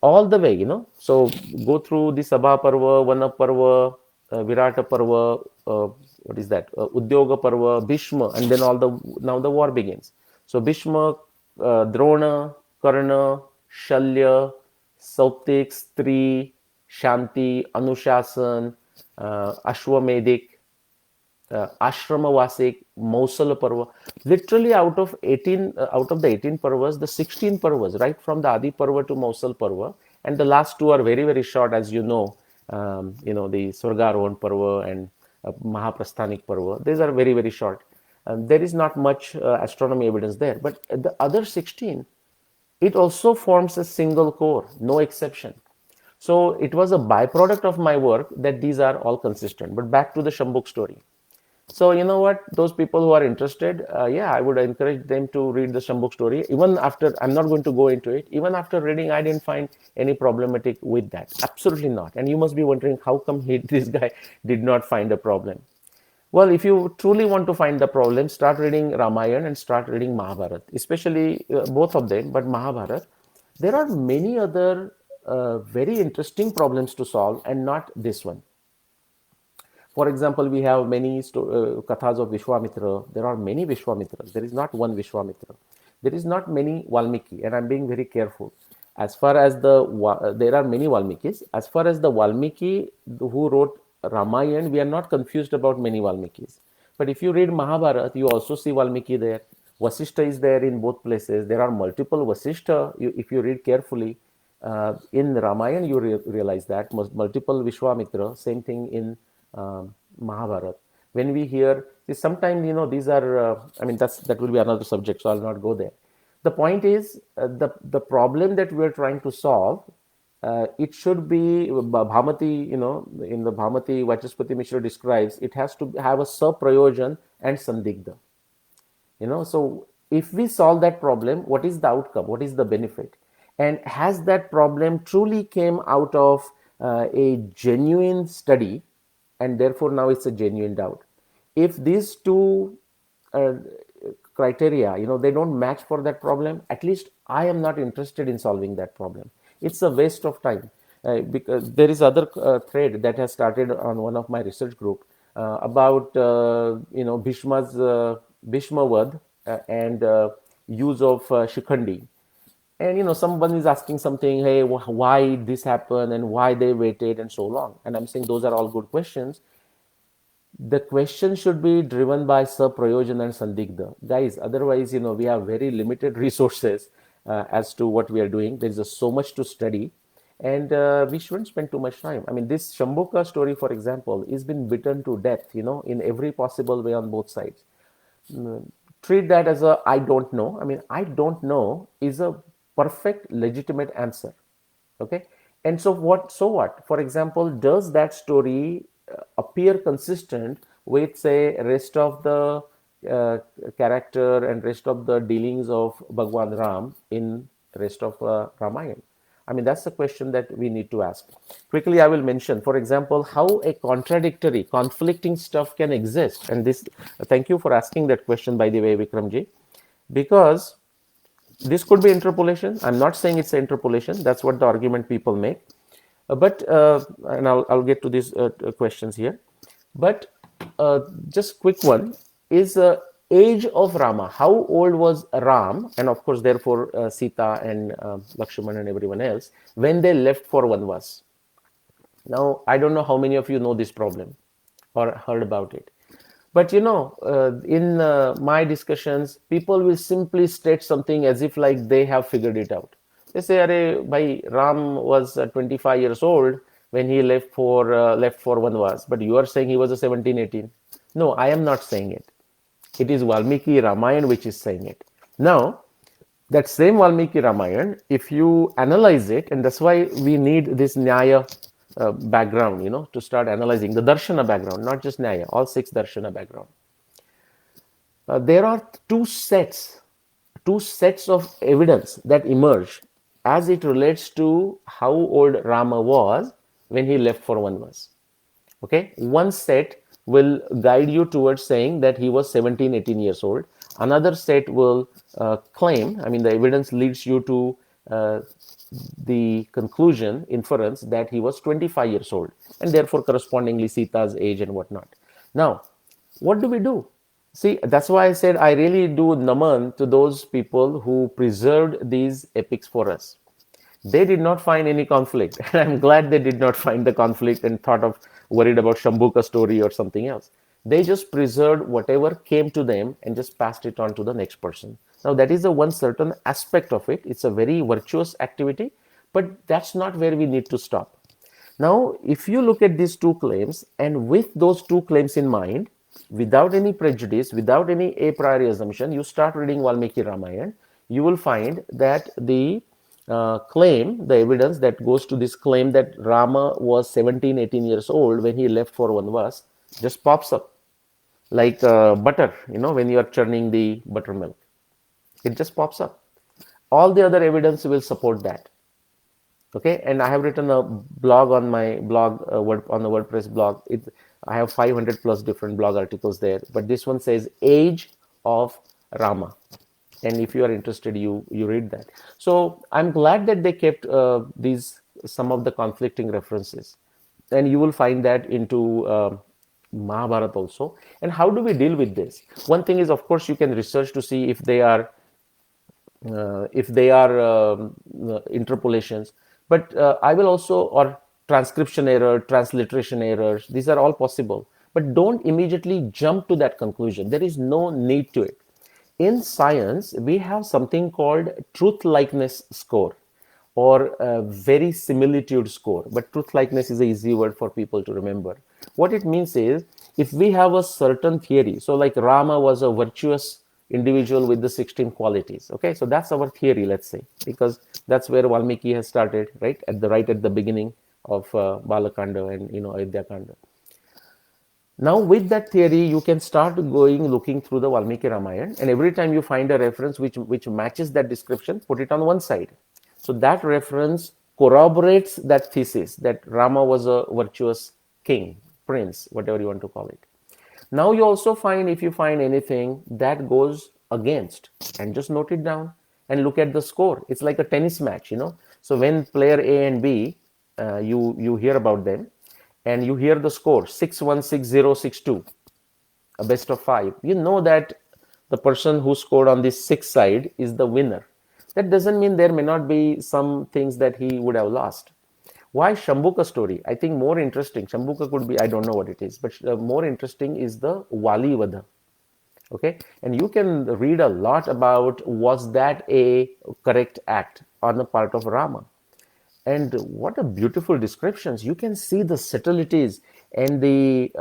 all the way, So go through the Sabha Parva, Vana Parva, Virata Parva, what is that? Udyoga Parva, Bhishma, and then now the war begins. So Bhishma, Drona, Karna, Shalya, Sautik, Stri, Shanti, Anushasan, Ashwamedhik, Ashramavasik, Mausala Parva. Literally out of the 18 Parvas, the 16 Parvas, right from the Adi Parva to Mausal Parva, and the last 2 are very, very short, as you know, the Swargarohan Parva and Mahaprasthanik Parva. These are very, very short. There is not much astronomy evidence there, but the other 16, it also forms a single core, no exception. So it was a byproduct of my work that these are all consistent. But back to the Shambhuk story. So you know what? Those people who are interested, I would encourage them to read the Shambhuk story. Even after, I'm not going to go into it. Even after reading, I didn't find any problematic with that. Absolutely not. And you must be wondering, how come this guy did not find a problem? Well, if you truly want to find the problem, start reading Ramayana and start reading Mahabharata, especially both of them, but Mahabharata. There are many other very interesting problems to solve, and not this one. For example, we have many kathas of Vishwamitra. There are many Vishwamitras. There is not one Vishwamitra. There is not many Valmiki, and I'm being very careful. As far as there are many Valmikis. As far as the Valmiki who wrote Ramayana, we are not confused about many Valmikis. But if you read Mahabharata, you also see Valmiki there. Vasishtha is there in both places. There are multiple Vasishtha. If you read carefully, in Ramayana, you realize that multiple Vishwamitra. Same thing in Mahabharata. When we hear, sometimes these are, that will be another subject, so I'll not go there. The point is, the problem that we are trying to solve, it should be Bhamati, in the Bhamati, Vachaspati Mishra describes, it has to have a Saprayojan and Sandigdha. So if we solve that problem, what is the outcome? What is the benefit? And has that problem truly came out of a genuine study, and therefore now it's a genuine doubt? If these two criteria, they don't match for that problem, at least I am not interested in solving that problem. It's a waste of time. Because there is other thread that has started on one of my research group about Bhishma's Bhishmavad and use of Shikhandi. And someone is asking something, hey, why this happened and why they waited and so long. And I'm saying those are all good questions. The question should be driven by Saprayojan and Sandigdha. Guys, otherwise, we have very limited resources as to what we are doing. There is so much to study. And we shouldn't spend too much time. I mean, this Shambuka story, for example, is been bitten to death, in every possible way on both sides. Treat that as a I don't know. I mean, I don't know is a perfect legitimate answer. Okay. And so what, for example, does that story appear consistent with, say, rest of the uh, character and rest of the dealings of Bhagwan Ram in rest of Ramayana? I mean, that's the question that we need to ask. Quickly, I will mention, for example, how a contradictory, conflicting stuff can exist. And this, thank you for asking that question, by the way, Vikramji, because this could be interpolation. I'm not saying it's interpolation. That's what the argument people make. And I'll get to these questions here. But just quick one is age of Rama. How old was Ram, and of course, therefore, Sita and Lakshman and everyone else when they left for Vanvas? Now, I don't know how many of you know this problem or heard about it. But in my discussions, people will simply state something as if like they have figured it out. They say, "Arey, bhai, Ram was 25 years old when he left for Vanvas, but you are saying he was a 17, 18." No, I am not saying it. It is Valmiki Ramayana which is saying it. Now, that same Valmiki Ramayana, if you analyze it, and that's why we need this Nyaya background, to start analyzing the Darshana background, not just Nyaya, all six Darshana background. There are two sets of evidence that emerge as it relates to how old Rama was when he left for Vanvas. Okay, one set will guide you towards saying that he was 17, 18 years old. Another set will claim, I mean, the evidence leads you to the conclusion, inference, that he was 25 years old, and therefore correspondingly Sita's age and whatnot. Now, what do we do? See, that's why I said I really do naman to those people who preserved these epics for us. They did not find any conflict, and I'm glad they did not find the conflict and worried about Shambuka story or something else. They just preserved whatever came to them and just passed it on to the next person. Now, that is the one certain aspect of it. It's a very virtuous activity, but that's not where we need to stop. Now, if you look at these two claims, and with those two claims in mind, without any prejudice, without any a priori assumption, you start reading Valmiki Ramayana, you will find that the the evidence that goes to this claim that Rama was 17, 18 years old when he left for Vanvas just pops up like butter, when you are churning the buttermilk. It just pops up. All the other evidence will support that. Okay, and I have written a blog on my blog, on the WordPress blog. I have 500 plus different blog articles there, but this one says age of Rama, and if you are interested, you read that. So I'm glad that they kept these some of the conflicting references, and you will find that into Mahabharata also. And how do we deal with this? One thing is, of course, you can research to see if they are interpolations, but I will also, or transcription error, transliteration errors, these are all possible, but don't immediately jump to that conclusion. There is no need to it. In science, we have something called truth likeness score, or verisimilitude score, but truth likeness is an easy word for people to remember. What it means is, if we have a certain theory, so like Rama was a virtuous individual with the 16 qualities. Okay, so that's our theory, let's say, because that's where Valmiki has started, right at the beginning of Balakanda and Ayodhya Kanda. Now, with that theory, you can start looking through the Valmiki Ramayana, and every time you find a reference which matches that description, put it on one side. So that reference corroborates that thesis that Rama was a virtuous king, prince, whatever you want to call it. Now you also find, if you find anything that goes against, and just note it down and look at the score. It's like a tennis match. So when player A and B, you hear about them, and you hear the score 6-1, 6-0, 6-2, a best of 5. You know that the person who scored on this 6 side is the winner. That doesn't mean there may not be some things that he would have lost. Why Shambuka story? I think more interesting. Shambuka could be, I don't know what it is, but more interesting is the Wali Vada. Okay, and you can read a lot about, was that a correct act on the part of Rama? And what a beautiful descriptions. You can see the subtleties and the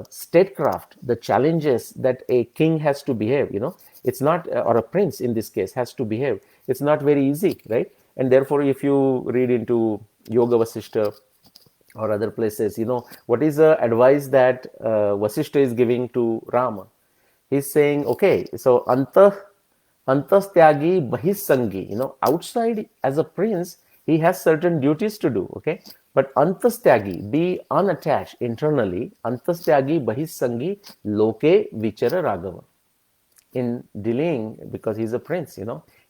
statecraft, the challenges that a king has to behave, it's not, or a prince in this case has to behave. It's not very easy, right? And therefore, if you read into Yoga Vasishta or other places, what is the advice that Vasishta is giving to Rama? He's saying, okay, so antastyagi bahisangi, outside as a prince, he has certain duties to do, okay? But antastyagi, be unattached internally, antastyagi bahisangi loke vichara raghava. In dealing, because he's a prince,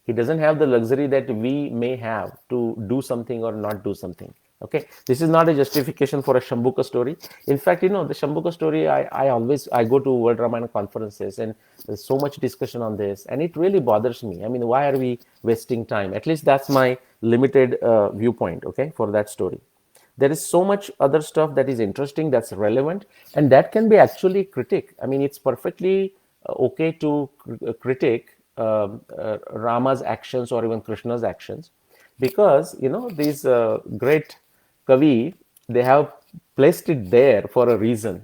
he doesn't have the luxury that we may have to do something or not do something. Okay, this is not a justification for a Shambhuka story. In fact, the Shambhuka story, I go to World Ramayana conferences, and there's so much discussion on this, and it really bothers me. I mean, why are we wasting time? At least that's my limited viewpoint, okay, for that story. There is so much other stuff that is interesting, that's relevant, and that can be actually critique. I mean, it's perfectly okay to critique Rama's actions or even Krishna's actions, because these great kavi, they have placed it there for a reason,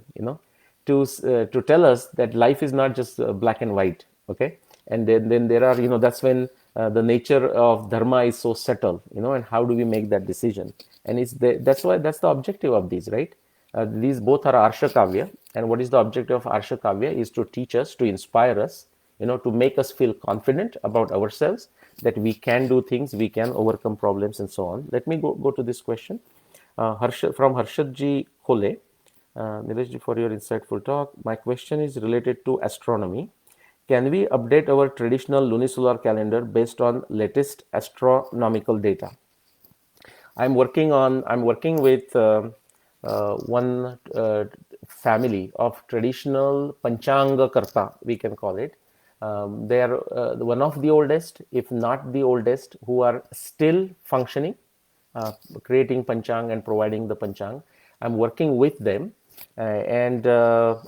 to tell us that life is not just black and white, okay? And then there are, that's when the nature of dharma is so subtle, and how do we make that decision? And that's the objective of these, right? These both are Arsha Kavya, and what is the objective of Arsha Kavya is to teach us, to inspire us, to make us feel confident about ourselves, that we can do things, we can overcome problems, and so on. Let me go to this question from Harshadji Khole. Nilesh, for your insightful talk. My question is related to astronomy. Can we update our traditional lunisolar calendar based on latest astronomical data? I'm working with one family of traditional Panchanga Karta, we can call it. They are one of the oldest, if not the oldest, who are still functioning, creating Panchang and providing the Panchang. I'm working with them. And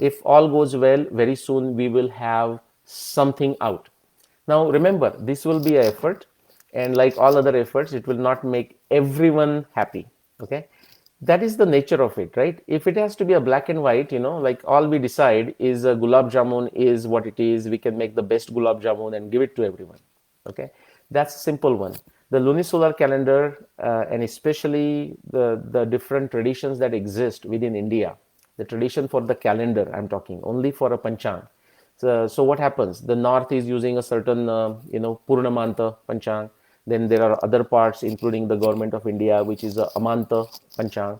if all goes well, very soon we will have something out. Now, remember, this will be an effort, and like all other efforts, it will not make everyone happy. Okay, that is the nature of it, right? If it has to be a black and white, like all we decide is a gulab jamun is what it is. We can make the best gulab jamun and give it to everyone. Okay, that's a simple one. The lunisolar calendar, and especially the different traditions that exist within India, the tradition for the calendar, I'm talking only for a panchang. So what happens? The north is using a certain, Purnamanta Panchang. Then there are other parts, including the government of India, which is a Amanta Panchang.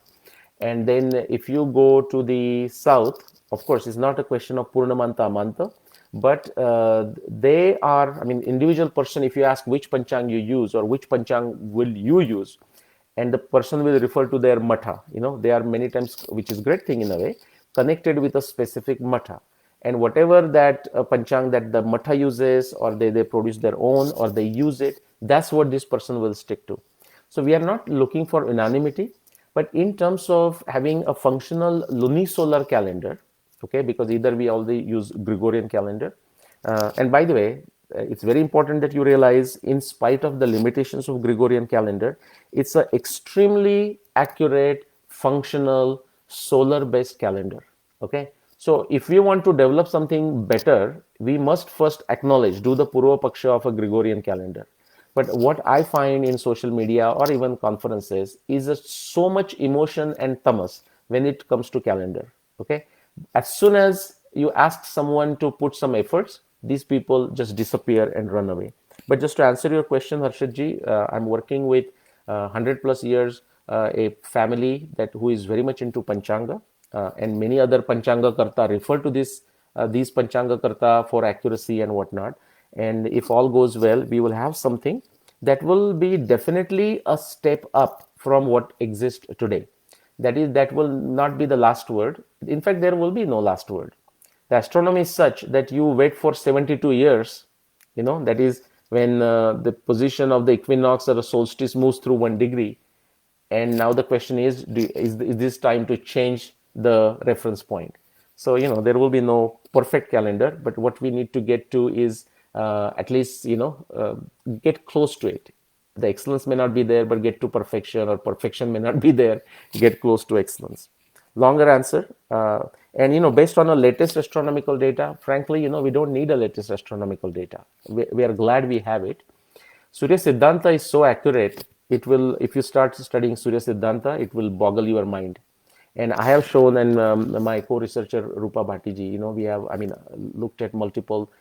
And then if you go to the south, of course, it's not a question of Purnamanta, Amanta, but they are, I mean, individual person, if you ask which Panchang you use or which Panchang will you use, and the person will refer to their matha. They are many times, which is great thing in a way, connected with a specific matha. And whatever that panchang that the matha uses, or they produce their own, or they use it, that's what this person will stick to. So we are not looking for unanimity, but in terms of having a functional lunisolar calendar, okay, because either we already use Gregorian calendar. And by the way, it's very important that you realize, in spite of the limitations of Gregorian calendar, it's an extremely accurate, functional, solar-based calendar. Okay, so if we want to develop something better, we must first acknowledge, do the Purva Paksha of a Gregorian calendar. But what I find in social media or even conferences is so much emotion and tamas when it comes to calendar. Okay, as soon as you ask someone to put some efforts, these people just disappear and run away. But just to answer your question, Harshadji, I'm working with 100 plus years, a family that who is very much into Panchanga, and many other Panchanga Karta refer to these Panchanga Karta for accuracy and whatnot. And if all goes well, we will have something that will be definitely a step up from what exists today. That will not be the last word. In fact, there will be no last word. The astronomy is such that you wait for 72 years, that is when the position of the equinox or the solstice moves through 1 degree. And now the question is this time to change the reference point? So, there will be no perfect calendar, but what we need to get to is at least, get close to it. The excellence may not be there, but get to perfection, or perfection may not be there, get close to excellence. Longer answer. And based on our latest astronomical data, frankly, we don't need a latest astronomical data. We are glad we have it. Surya Siddhanta is so accurate, it will, if you start studying Surya Siddhanta, it will boggle your mind. And I have shown, and my co-researcher Rupa Bhattiji, we have, looked at multiple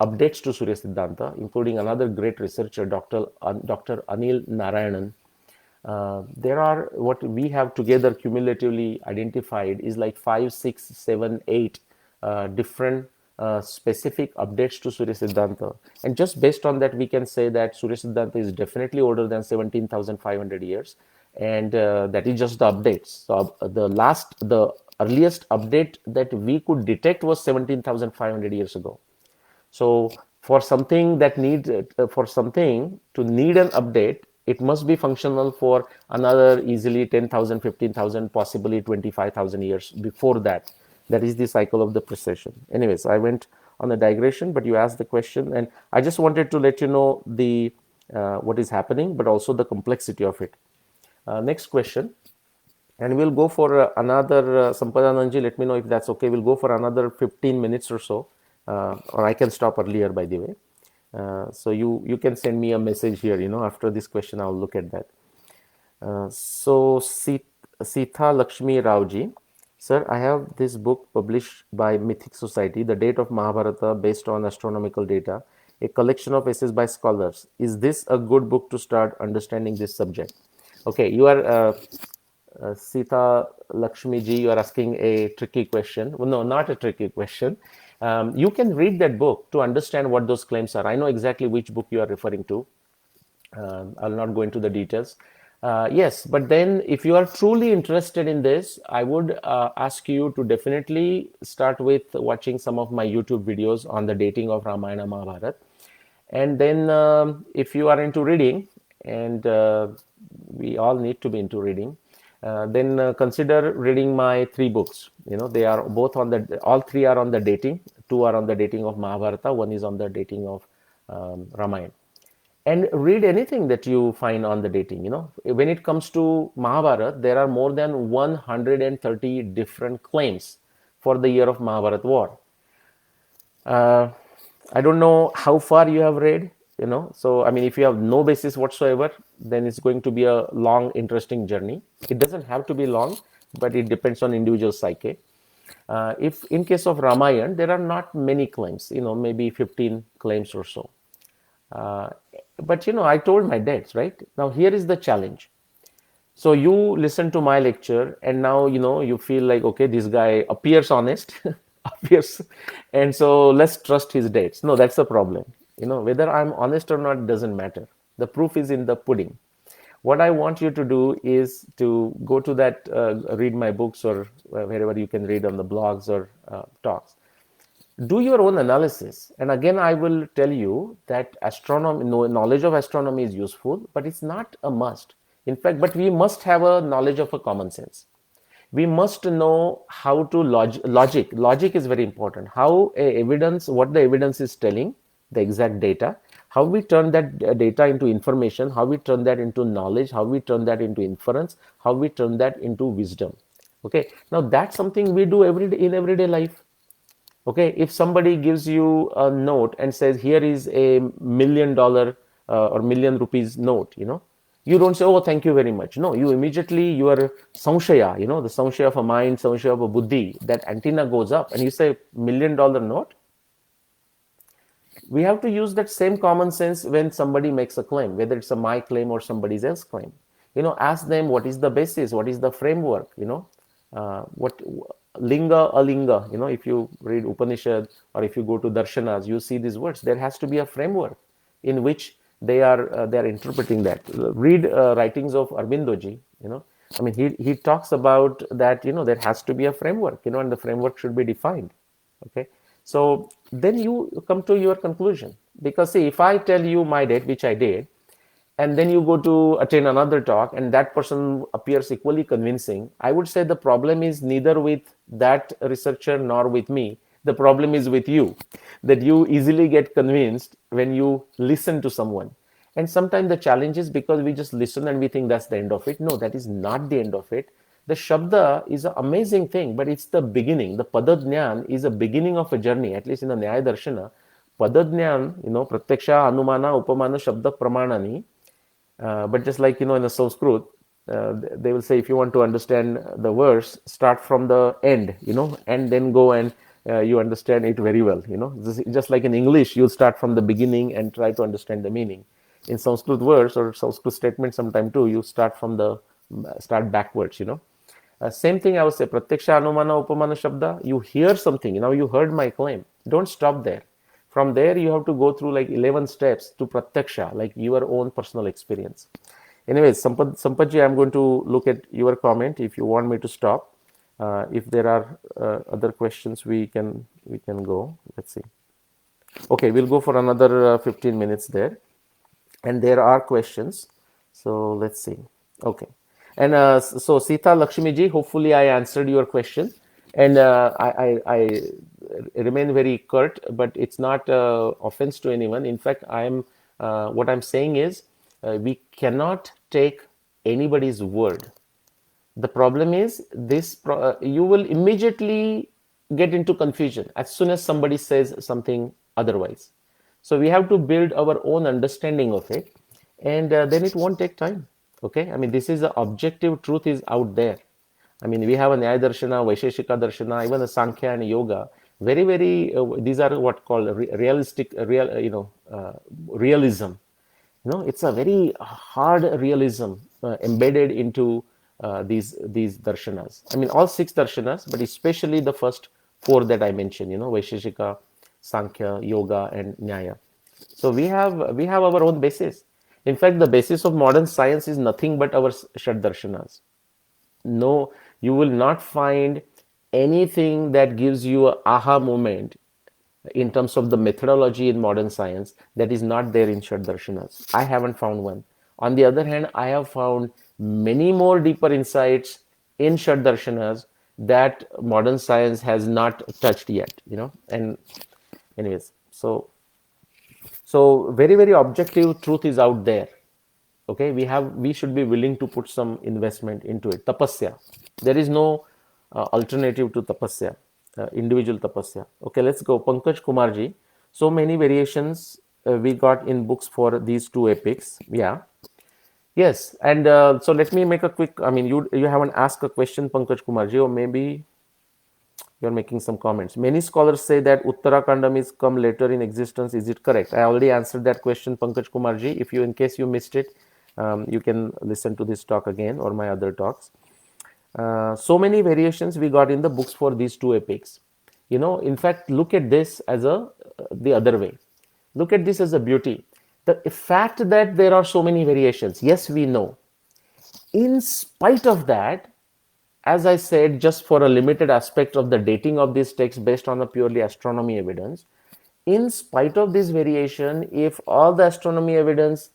updates to Surya Siddhanta, including another great researcher, Dr. Anil Narayanan. There are, what we have together cumulatively identified is like 5, 6, 7, 8 different specific updates to Surya Siddhanta. And just based on that, we can say that Surya Siddhanta is definitely older than 17,500 years. And that is just the updates. So the earliest update that we could detect was 17,500 years ago. So for something for something to need an update, it must be functional for another easily 10,000, 15,000, possibly 25,000 years before that. That is the cycle of the precession. Anyways, I went on a digression, but you asked the question, and I just wanted to let you know the what is happening, but also the complexity of it. Next question, and we'll go for another, Sampadananji, let me know if that's okay. We'll go for another 15 minutes or so, or I can stop earlier, by the way. So you can send me a message here, after this question, I'll look at that. So Sita Lakshmi Raoji, sir, I have this book published by Mythic Society, The Date of Mahabharata Based on Astronomical Data, a collection of essays by scholars. Is this a good book to start understanding this subject? Okay, you are Sita Lakshmi ji, you are asking a tricky question. Well, no, not a tricky question. You can read that book to understand what those claims are. I know exactly which book you are referring to. I'll not go into the details. Yes, but then if you are truly interested in this, I would ask you to definitely start with watching some of my YouTube videos on the dating of Ramayana Mahabharata. And then if you are into reading, and we all need to be into reading, then consider reading my 3 books. They are both all 3 are on the dating. 2 are on the dating of Mahabharata. 1 is on the dating of Ramayana. And read anything that you find on the dating. When it comes to Mahabharata, there are more than 130 different claims for the year of Mahabharata war. I don't know how far you have read, so if you have no basis whatsoever, then it's going to be a long, interesting journey. It doesn't have to be long, but it depends on individual psyche. If in case of Ramayana, there are not many claims, maybe 15 claims or so. But I told my dates, right? Now here is the challenge. So you listen to my lecture, and now you feel like, okay, this guy appears honest, appears, and so let's trust his dates. No, that's the problem. Whether I'm honest or not doesn't matter. The proof is in the pudding. What I want you to do is to go to that, read my books, or wherever you can read on the blogs or talks. Do your own analysis. And again, I will tell you that knowledge of astronomy is useful, but it's not a must. In fact, but we must have a knowledge of a common sense. We must know how to logic. Logic is very important. What the evidence is telling, the exact data, how we turn that data into information, how we turn that into knowledge, how we turn that into inference, how we turn that into wisdom. Okay, now that's something we do in everyday life. Okay, if somebody gives you a note and says, here is a $1 million or million rupees note, you don't say, oh, thank you very much. No, you immediately, your samshaya, the samshaya of a mind, samshaya of a buddhi, that antenna goes up, and you say, $1 million note. We have to use that same common sense when somebody makes a claim, whether it's my claim or somebody else's claim. Ask them, what is the basis, what is the framework, what linga, alinga, if you read Upanishad or if you go to darshanas, you see these words. There has to be a framework in which they are interpreting that. Read writings of Aurobindoji, he talks about that, there has to be a framework, and the framework should be defined. Okay, so then you come to your conclusion, because see, if I tell you my date, which I did, and then you go to attend another talk and that person appears equally convincing, I would say the problem is neither with that researcher nor with me. The problem is with you, that you easily get convinced when you listen to someone. And sometimes the challenge is because we just listen and we think that's the end of it. No, that is not the end of it. The Shabda is an amazing thing, but it's the beginning. The Padadnyan is a beginning of a journey, at least in the Nyaya Darshana. Padadnyan, Pratyaksha, Anumana, Upamana, Shabda, Pramanani. But just like, in the Sanskrit, they will say if you want to understand the verse, start from the end, and then go and you understand it very well. Just like in English, you'll start from the beginning and try to understand the meaning. In Sanskrit verse or Sanskrit statement sometime too, you start backwards. Same thing I would say, Pratyaksha, Anumana, Upamana, Shabda. You hear something, you heard my claim. Don't stop there. From there, you have to go through like 11 steps to Pratyaksha, like your own personal experience. Anyways, Sampatji, I'm going to look at your comment if you want me to stop. If there are other questions, we can go. Let's see. Okay, we'll go for another 15 minutes there. And there are questions. So let's see. Okay. And so Sita Lakshmiji, hopefully I answered your question. And I remain very curt, but it's not offense to anyone. In fact, what I'm saying is we cannot take anybody's word. The problem is you will immediately get into confusion as soon as somebody says something otherwise. So we have to build our own understanding of it, and then it won't take time. Okay, I mean, this is the objective truth is out there. I mean, we have a Nyaya Darshana, Vaisheshika Darshana, even the Sankhya and Yoga. Very, very, these are what called realism. It's a very hard realism embedded into these darshanas. I mean, all 6 darshanas, but especially the first 4 that I mentioned. Vaisheshika, Sankhya, Yoga, and Nyaya. So we have our own basis. In fact, the basis of modern science is nothing but our Shad darshanas. No, you will not find anything that gives you an aha moment in terms of the methodology in modern science that is not there in Shad darshanas. I haven't found one. On the other hand, I have found many more deeper insights in Shad darshanas that modern science has not touched yet. And anyways, so very, very objective truth is out there. Okay, we should be willing to put some investment into it. Tapasya, there is no alternative to tapasya, individual tapasya. Okay, let's go. Pankaj Kumarji, so many variations we got in books for these 2 epics. Yeah, yes, and so let me make a quick. I mean, you haven't asked a question, Pankaj Kumarji, or maybe you're making some comments. Many scholars say that Uttarakandam is come later in existence. Is it correct? I already answered that question, Pankaj Kumarji. If you, in case you missed it, you can listen to this talk again or my other talks. So many variations we got in the books for these 2 epics. In fact, look at this as the other way. Look at this as a beauty. The fact that there are so many variations, yes, we know. In spite of that, as I said, just for a limited aspect of the dating of this text based on a purely astronomy evidence, in spite of this variation, if all the astronomy evidence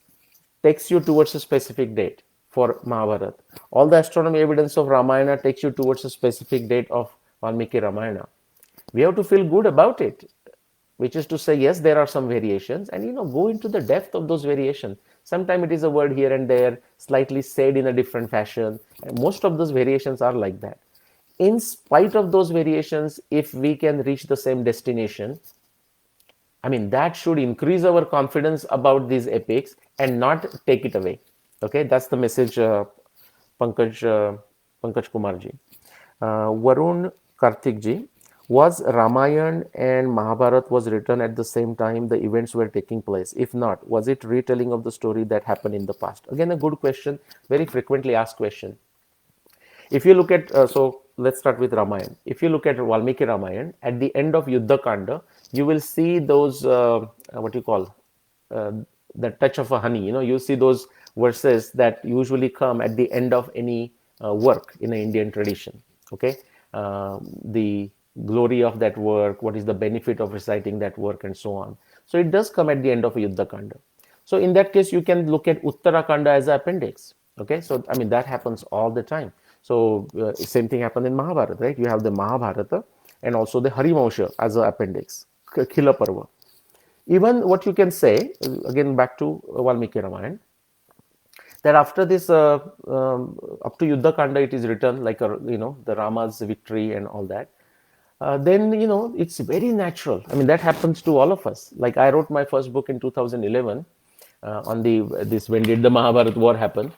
takes you towards a specific date for Mahabharata, all the astronomy evidence of Ramayana takes you towards a specific date of Valmiki Ramayana, we have to feel good about it, which is to say, yes, there are some variations, and go into the depth of those variations. Sometimes it is a word here and there, slightly said in a different fashion. And most of those variations are like that. In spite of those variations, if we can reach the same destination, I mean, that should increase our confidence about these epics and not take it away. Okay, that's the message, Pankaj Kumarji. Varun Karthikji, was Ramayana and Mahabharata was written at the same time the events were taking place? If not, was it retelling of the story that happened in the past? Again, a good question, very frequently asked question. If you look at, so let's start with Ramayana. If you look at Valmiki Ramayana, at the end of Yuddha Kanda, you will see those, what you call, the touch of a honey. You see those verses that usually come at the end of any work in an Indian tradition. Okay, the glory of that work, what is the benefit of reciting that work, and so on. So it does come at the end of a Yuddha Kanda. So in that case, you can look at Uttarakanda as an appendix. Okay, so I mean, that happens all the time. So same thing happened in Mahabharata, right? You have the Mahabharata and also the Harivansha as an appendix, Khila Parva. Even what you can say, again back to Valmiki Ramayana, that after this, up to Yuddha Kanda, it is written like the Rama's victory and all that. Then it's very natural. I mean, that happens to all of us. Like I wrote my first book in 2011 on this when did the Mahabharat war happen,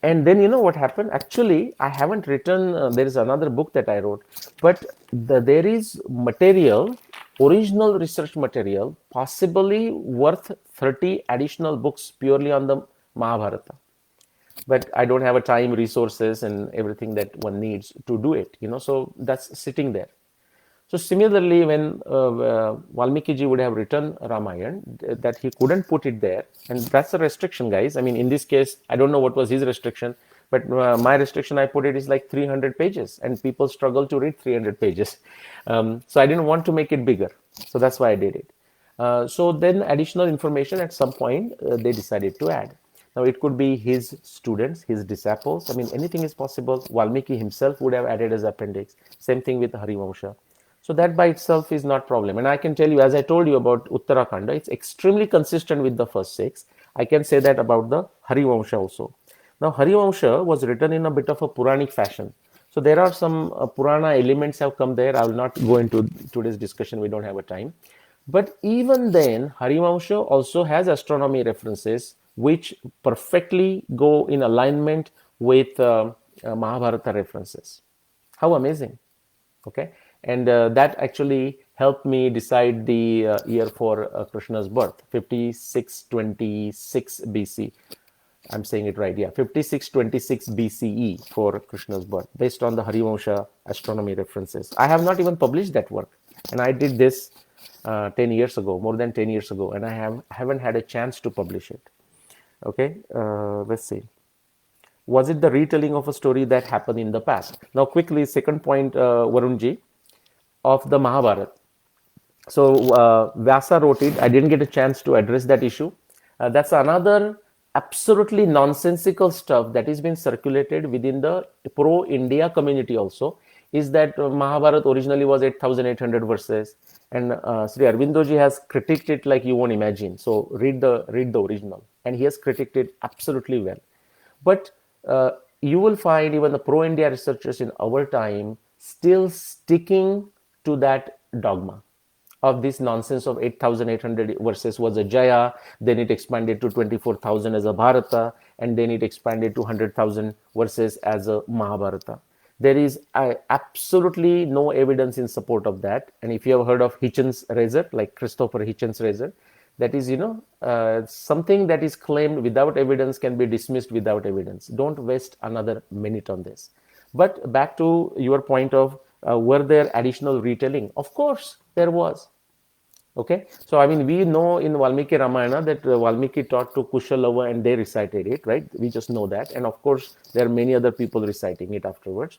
and then what happened. Actually, I haven't written. There is another book that I wrote, but there is material, original research material, possibly worth 30 additional books purely on the Mahabharata, but I don't have a time, resources, and everything that one needs to do it. So that's sitting there. So similarly, when Valmiki ji would have written Ramayana, that he couldn't put it there, and that's a restriction, guys. I mean, in this case, I don't know what was his restriction, but my restriction, I put it is like 300 pages, and people struggle to read 300 pages. So I didn't want to make it bigger, so that's why I did it. So then additional information at some point they decided to add. Now it could be his students, his disciples. I mean, anything is possible. Valmiki himself would have added as appendix. Same thing with Harivamsha. So that by itself is not problem. And I can tell you, as I told you about Uttarakhanda, it's extremely consistent with the first six. I can say that about the Harivamsha also. Now Harivamsha was written in a bit of a Puranic fashion. So there are some Purana elements have come there. I will not go into today's discussion. We don't have a time. But even then, Harivamsha also has astronomy references which perfectly go in alignment with Mahabharata references. How amazing. Okay. And that actually helped me decide the year for Krishna's birth, 5626 BC. I'm saying it right, yeah, 5626 BCE for Krishna's birth, based on the Harivamsha astronomy references. I have not even published that work, and I did this 10 years ago, more than 10 years ago, and I haven't had a chance to publish it. Okay, let's see. Was it the retelling of a story that happened in the past? Now, quickly, second point, Varunji, of the Mahabharata. So Vyasa wrote it. I didn't get a chance to address that issue. That's another absolutely nonsensical stuff that has been circulated within the pro-India community also, is that Mahabharata originally was 8,800 verses, and Sri Aurobindo ji has critiqued it like you won't imagine. So read the original, and he has critiqued it absolutely well. But you will find even the pro-India researchers in our time still sticking to that dogma of this nonsense of 8,800 verses was a Jaya, then it expanded to 24,000 as a Bharata, and then it expanded to 100,000 verses as a Mahabharata. There is absolutely no evidence in support of that. And if you have heard of Hitchens razor, like Christopher Hitchens razor, that is, something that is claimed without evidence can be dismissed without evidence. Don't waste another minute on this. But back to your point of were there additional retelling? Of course, there was. Okay, so I mean, we know in Valmiki Ramayana that Valmiki taught to Kushalava and they recited it, right? We just know that. And of course, there are many other people reciting it afterwards.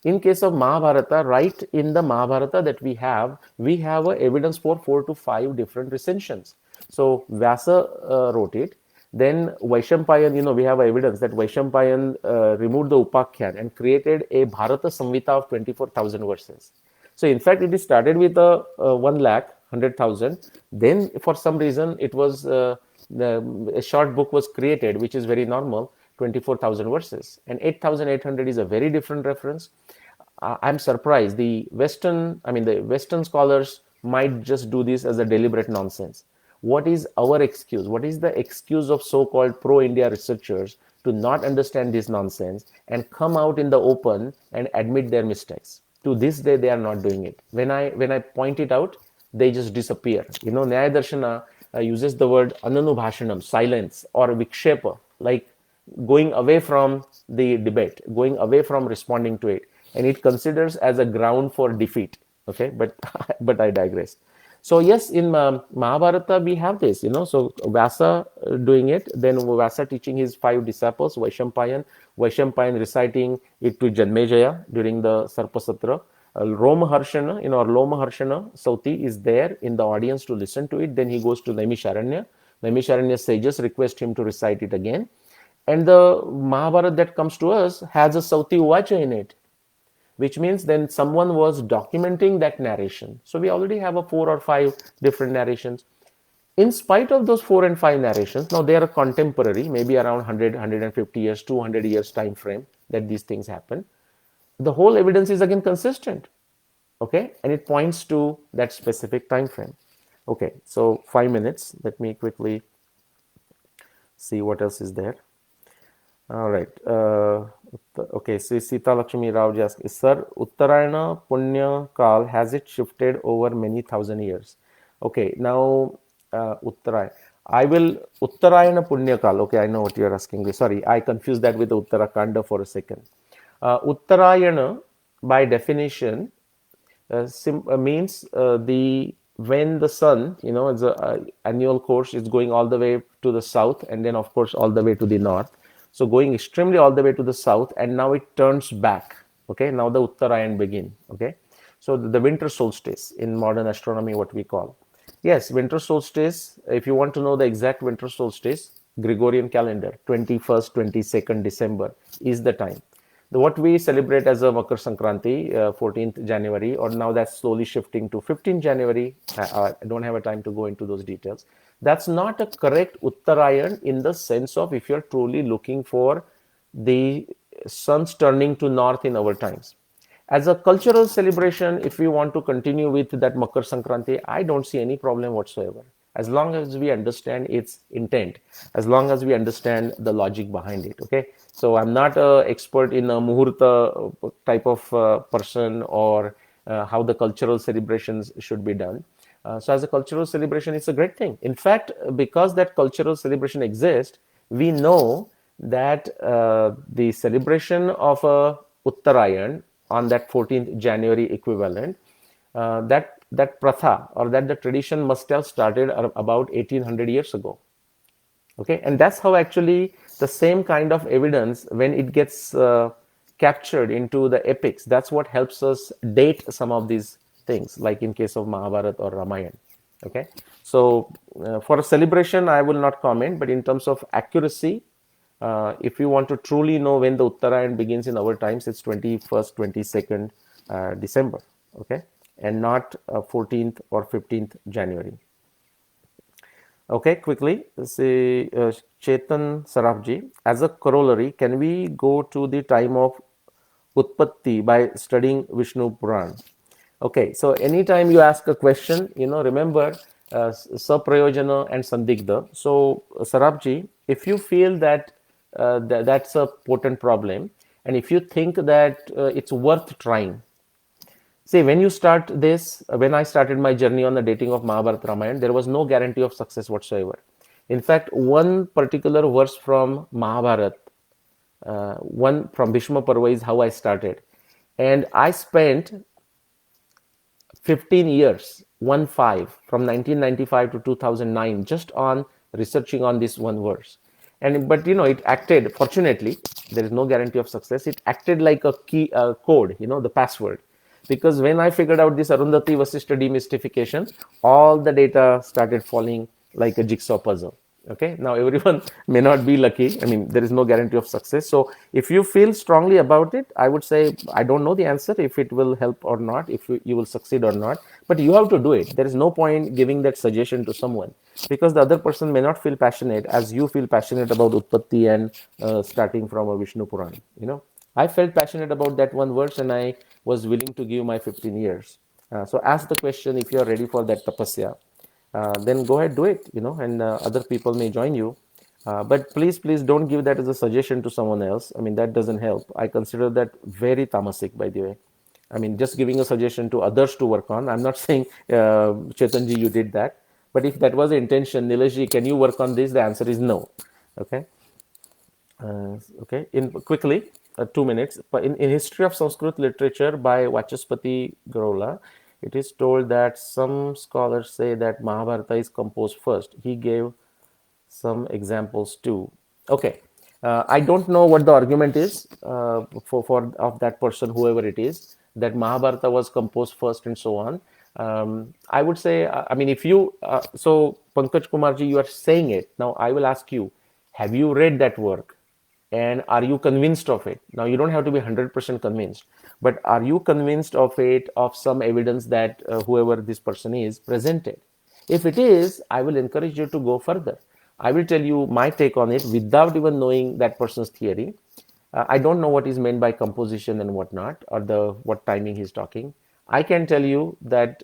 In case of Mahabharata, right in the Mahabharata that we have evidence for 4 to 5 different recensions. So Vyasa wrote it. Then Vaishampayan, we have evidence that Vaishampayan removed the Upakhyan and created a Bharata Samhita of 24,000 verses. So in fact, it is started with a 1,100,000. Then for some reason, it was a short book was created, which is very normal, 24,000 verses. And 8,800 is a very different reference. I'm surprised. The Western scholars might just do this as a deliberate nonsense. What is our excuse? What is the excuse of so-called pro-India researchers to not understand this nonsense and come out in the open and admit their mistakes? To this day, they are not doing it. When I point it out, they just disappear. Nyaya Darshana uses the word ananubhashanam, silence, or vikshepa, like going away from the debate, going away from responding to it, and it considers as a ground for defeat. Okay, but I digress. So yes, in Mahabharata we have this, so Vyasa doing it, then Vyasa teaching his 5 disciples, Vaishampayan reciting it to Janmejaya during the Sarpasatra. Romaharshana, or Lomaharshana Sauti is there in the audience to listen to it. Then he goes to Naimisharanya. Naimisharanya sages request him to recite it again. And the Mahabharata that comes to us has a Sauti Uvacha in it, which means then someone was documenting that narration. So we already have a 4 or 5 different narrations. in spite of those 4 and 5 narrations, now they are contemporary, maybe around 100, 150 years, 200 years time frame that these things happen. The whole evidence is again consistent, okay, and it points to that specific time frame. Okay, so 5 minutes. Let me quickly see what else is there. All right. Okay, so Sita Lakshmi Rao just asks, Sir, Uttarayana Punya Kal, has it shifted over many thousand years? Okay, now I will Uttarayana Punya Kal. Okay, I know what you are asking me. Sorry, I confused that with the Uttarakanda for a second. Uttarayana, by definition, means the when the sun, it's a annual course, is going all the way to the south, and then of course all the way to the north. So going extremely all the way to the south, and now it turns back. Okay, now the Uttarayan begin. Okay, so the winter solstice in modern astronomy, what we call. Yes, winter solstice. If you want to know the exact winter solstice, Gregorian calendar, 21st, 22nd December is the time. What we celebrate as a Makar Sankranti, 14th January, or now that's slowly shifting to 15th January. I don't have a time to go into those details. That's not a correct Uttarayan in the sense of if you're truly looking for the sun's turning to north in our times. As a cultural celebration, if we want to continue with that Makar Sankranti, I don't see any problem whatsoever. As long as we understand its intent, as long as we understand the logic behind it. Okay, so I'm not an expert in a muhurta type of person, or how the cultural celebrations should be done. So as a cultural celebration, it's a great thing. In fact, because that cultural celebration exists, we know that the celebration of a Uttarayan on that 14th January equivalent, that pratha, or that the tradition must have started about 1800 years ago. Okay, and that's how actually the same kind of evidence, when it gets captured into the epics, that's what helps us date some of these things, like in case of Mahabharata or Ramayana. Okay, so for a celebration, I will not comment, but in terms of accuracy, if you want to truly know when the Uttarayan begins in our times, it's 21st, 22nd December, okay, and not 14th or 15th January. Okay, quickly, say Chetan Sarafji, as a corollary, can we go to the time of Utpatti by studying Vishnu Puran? Okay, so anytime you ask a question, remember Saprayojana and Sandigdha. So, Sarabji, if you feel that that's a potent problem, and if you think that it's worth trying, see, when you start this, when I started my journey on the dating of Mahabharata Ramayana, there was no guarantee of success whatsoever. In fact, one particular verse from Mahabharata, one from Bhishma Parva, is how I started. And I spent 15 years, 1-5, from 1995 to 2009, just on researching on this one verse. But it acted, fortunately, there is no guarantee of success. It acted like a key code, the password. Because when I figured out this Arundhati Vasishtha demystification, all the data started falling like a jigsaw puzzle. Okay, now everyone may not be lucky. I mean, there is no guarantee of success. So if you feel strongly about it, I would say, I don't know the answer, if it will help or not, if you will succeed or not, but you have to do it. There is no point giving that suggestion to someone, because the other person may not feel passionate as you feel passionate about Utpatti and starting from a Vishnu Puran. I felt passionate about that one verse, and I was willing to give my 15 years. So ask the question, if you are ready for that tapasya, then go ahead, do it, and other people may join you. But please don't give that as a suggestion to someone else. I mean, that doesn't help. I consider that very tamasic, by the way. I mean, just giving a suggestion to others to work on. I'm not saying, Chetanji, you did that. But if that was the intention, Nileshji, can you work on this? The answer is no. Okay. Okay. Quickly, 2 minutes. But in History of Sanskrit Literature by Vachaspati Garola, it is told that some scholars say that Mahabharata is composed first. He gave some examples too. Okay, I don't know what the argument is for of that person, whoever it is, that Mahabharata was composed first and so on. I would say, I mean, if you so Pankaj Kumarji, you are saying it now. I will ask you: have you read that work? And are you convinced of it? Now, you don't have to be 100% convinced, but are you convinced of it, of some evidence that whoever this person is presented? If it is, I will encourage you to go further. I will tell you my take on it without even knowing that person's theory. I don't know what is meant by composition and whatnot, or the what timing he's talking. I can tell you that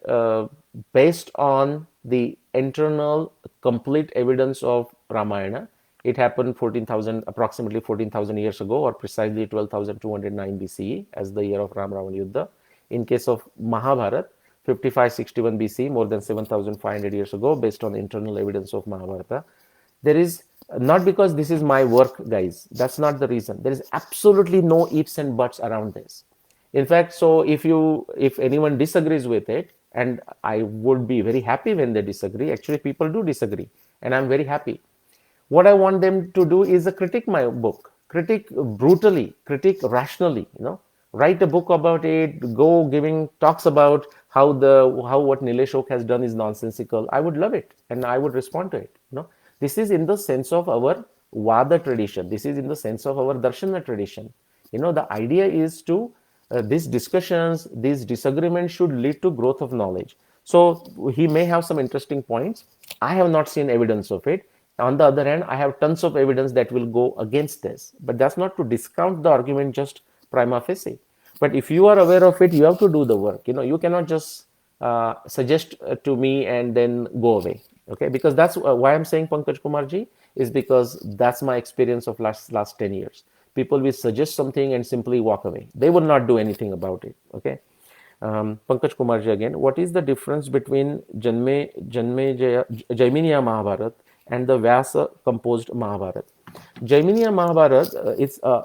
based on the internal complete evidence of Ramayana, it happened 14,000, approximately 14,000 years ago, or precisely 12,209 BCE as the year of Ram Ravan Yuddha. In case of Mahabharata, 5561 BC, more than 7,500 years ago, based on internal evidence of Mahabharata. There is not because this is my work, guys. That's not the reason. There is absolutely no ifs and buts around this. In fact, so if anyone disagrees with it, and I would be very happy when they disagree. Actually, people do disagree, and I'm very happy. What I want them to do is critique my book, critique brutally, critique rationally. Write a book about it. Go giving talks about how what Nilesh has done is nonsensical. I would love it, and I would respond to it. This is in the sense of our Vada tradition. This is in the sense of our Darshana tradition. The idea is to these discussions, these disagreements should lead to growth of knowledge. So he may have some interesting points. I have not seen evidence of it. On the other hand, I have tons of evidence that will go against this. But that's not to discount the argument just prima facie. But if you are aware of it, you have to do the work. You cannot just suggest to me and then go away. Okay, because that's why I'm saying Pankaj Kumarji is because that's my experience of last 10 years. People will suggest something and simply walk away. They will not do anything about it. Okay. Pankaj Kumarji again. What is the difference between Jaiminiya Mahabharat and the Vyasa composed Mahabharat? Jaiminiya Mahabharat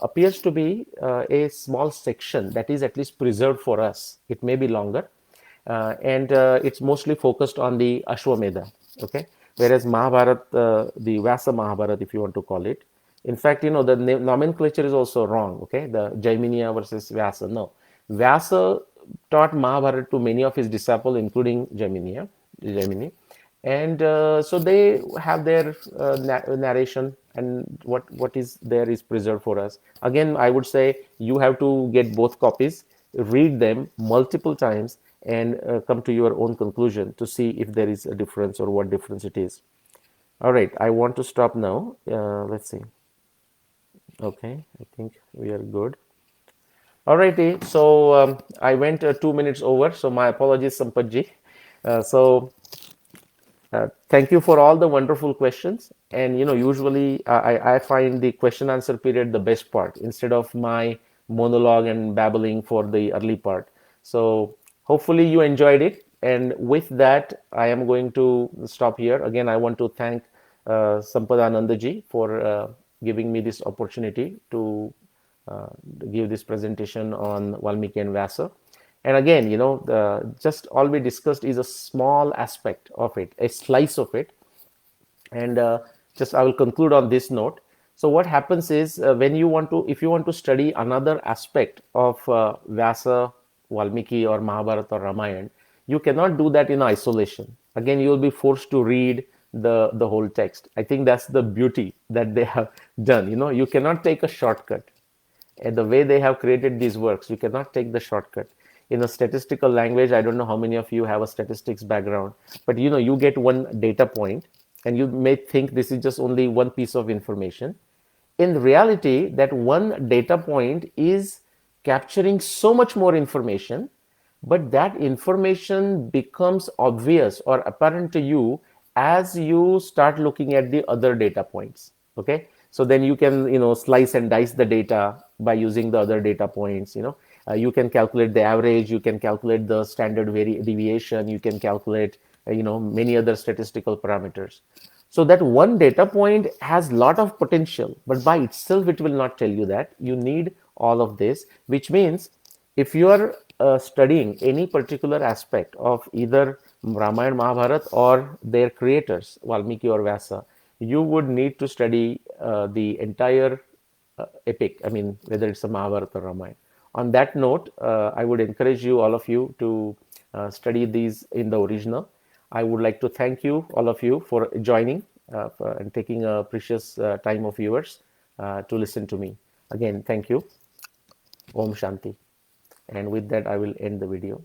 appears to be a small section that is at least preserved for us. It may be longer, and it's mostly focused on the Ashwamedha. Okay, whereas Mahabharat, the Vyasa Mahabharat, if you want to call it, in fact, the nomenclature is also wrong. Okay, the Jaiminiya versus Vyasa. No, Vyasa taught Mahabharata to many of his disciples, including Jaimini, and so they have their narration, and what is there is preserved for us. Again, I would say you have to get both copies, read them multiple times, and come to your own conclusion to see if there is a difference or what difference it is. All right, I want to stop now. Let's see. Okay, I think we are good. Alrighty, so I went 2 minutes over, so my apologies, Sampatji. Thank you for all the wonderful questions. And usually I find the question answer period the best part instead of my monologue and babbling for the early part. So hopefully you enjoyed it. And with that, I am going to stop here. Again, I want to thank Sampadanandaji for giving me this opportunity to give this presentation on Valmiki and Vyasa. And again, just all we discussed is a small aspect of it, a slice of it. And just I will conclude on this note. So what happens is if you want to study another aspect of Vyasa, Valmiki, or Mahabharata or Ramayana, you cannot do that in isolation. Again, you will be forced to read the whole text. I think that's the beauty that they have done. You cannot take a shortcut. And the way they have created these works, you cannot take the shortcut. In a statistical language, I don't know how many of you have a statistics background, but you get one data point and you may think this is just only one piece of information. In reality, that one data point is capturing so much more information, but that information becomes obvious or apparent to you as you start looking at the other data points. Okay, so then you can slice and dice the data by using the other data points. You can calculate the average, you can calculate the standard deviation, you can calculate many other statistical parameters. So that one data point has a lot of potential, but by itself it will not tell you that. You need all of this, which means if you are studying any particular aspect of either Ramayana, Mahabharata, or their creators, Valmiki or Vyasa, you would need to study the entire epic. I mean, whether it's a Mahabharata or Ramayana. On that note, I would encourage you, all of you, to study these in the original. I would like to thank you, all of you, for joining and taking a precious time of yours to listen to me. Again, thank you. Om Shanti. And with that, I will end the video.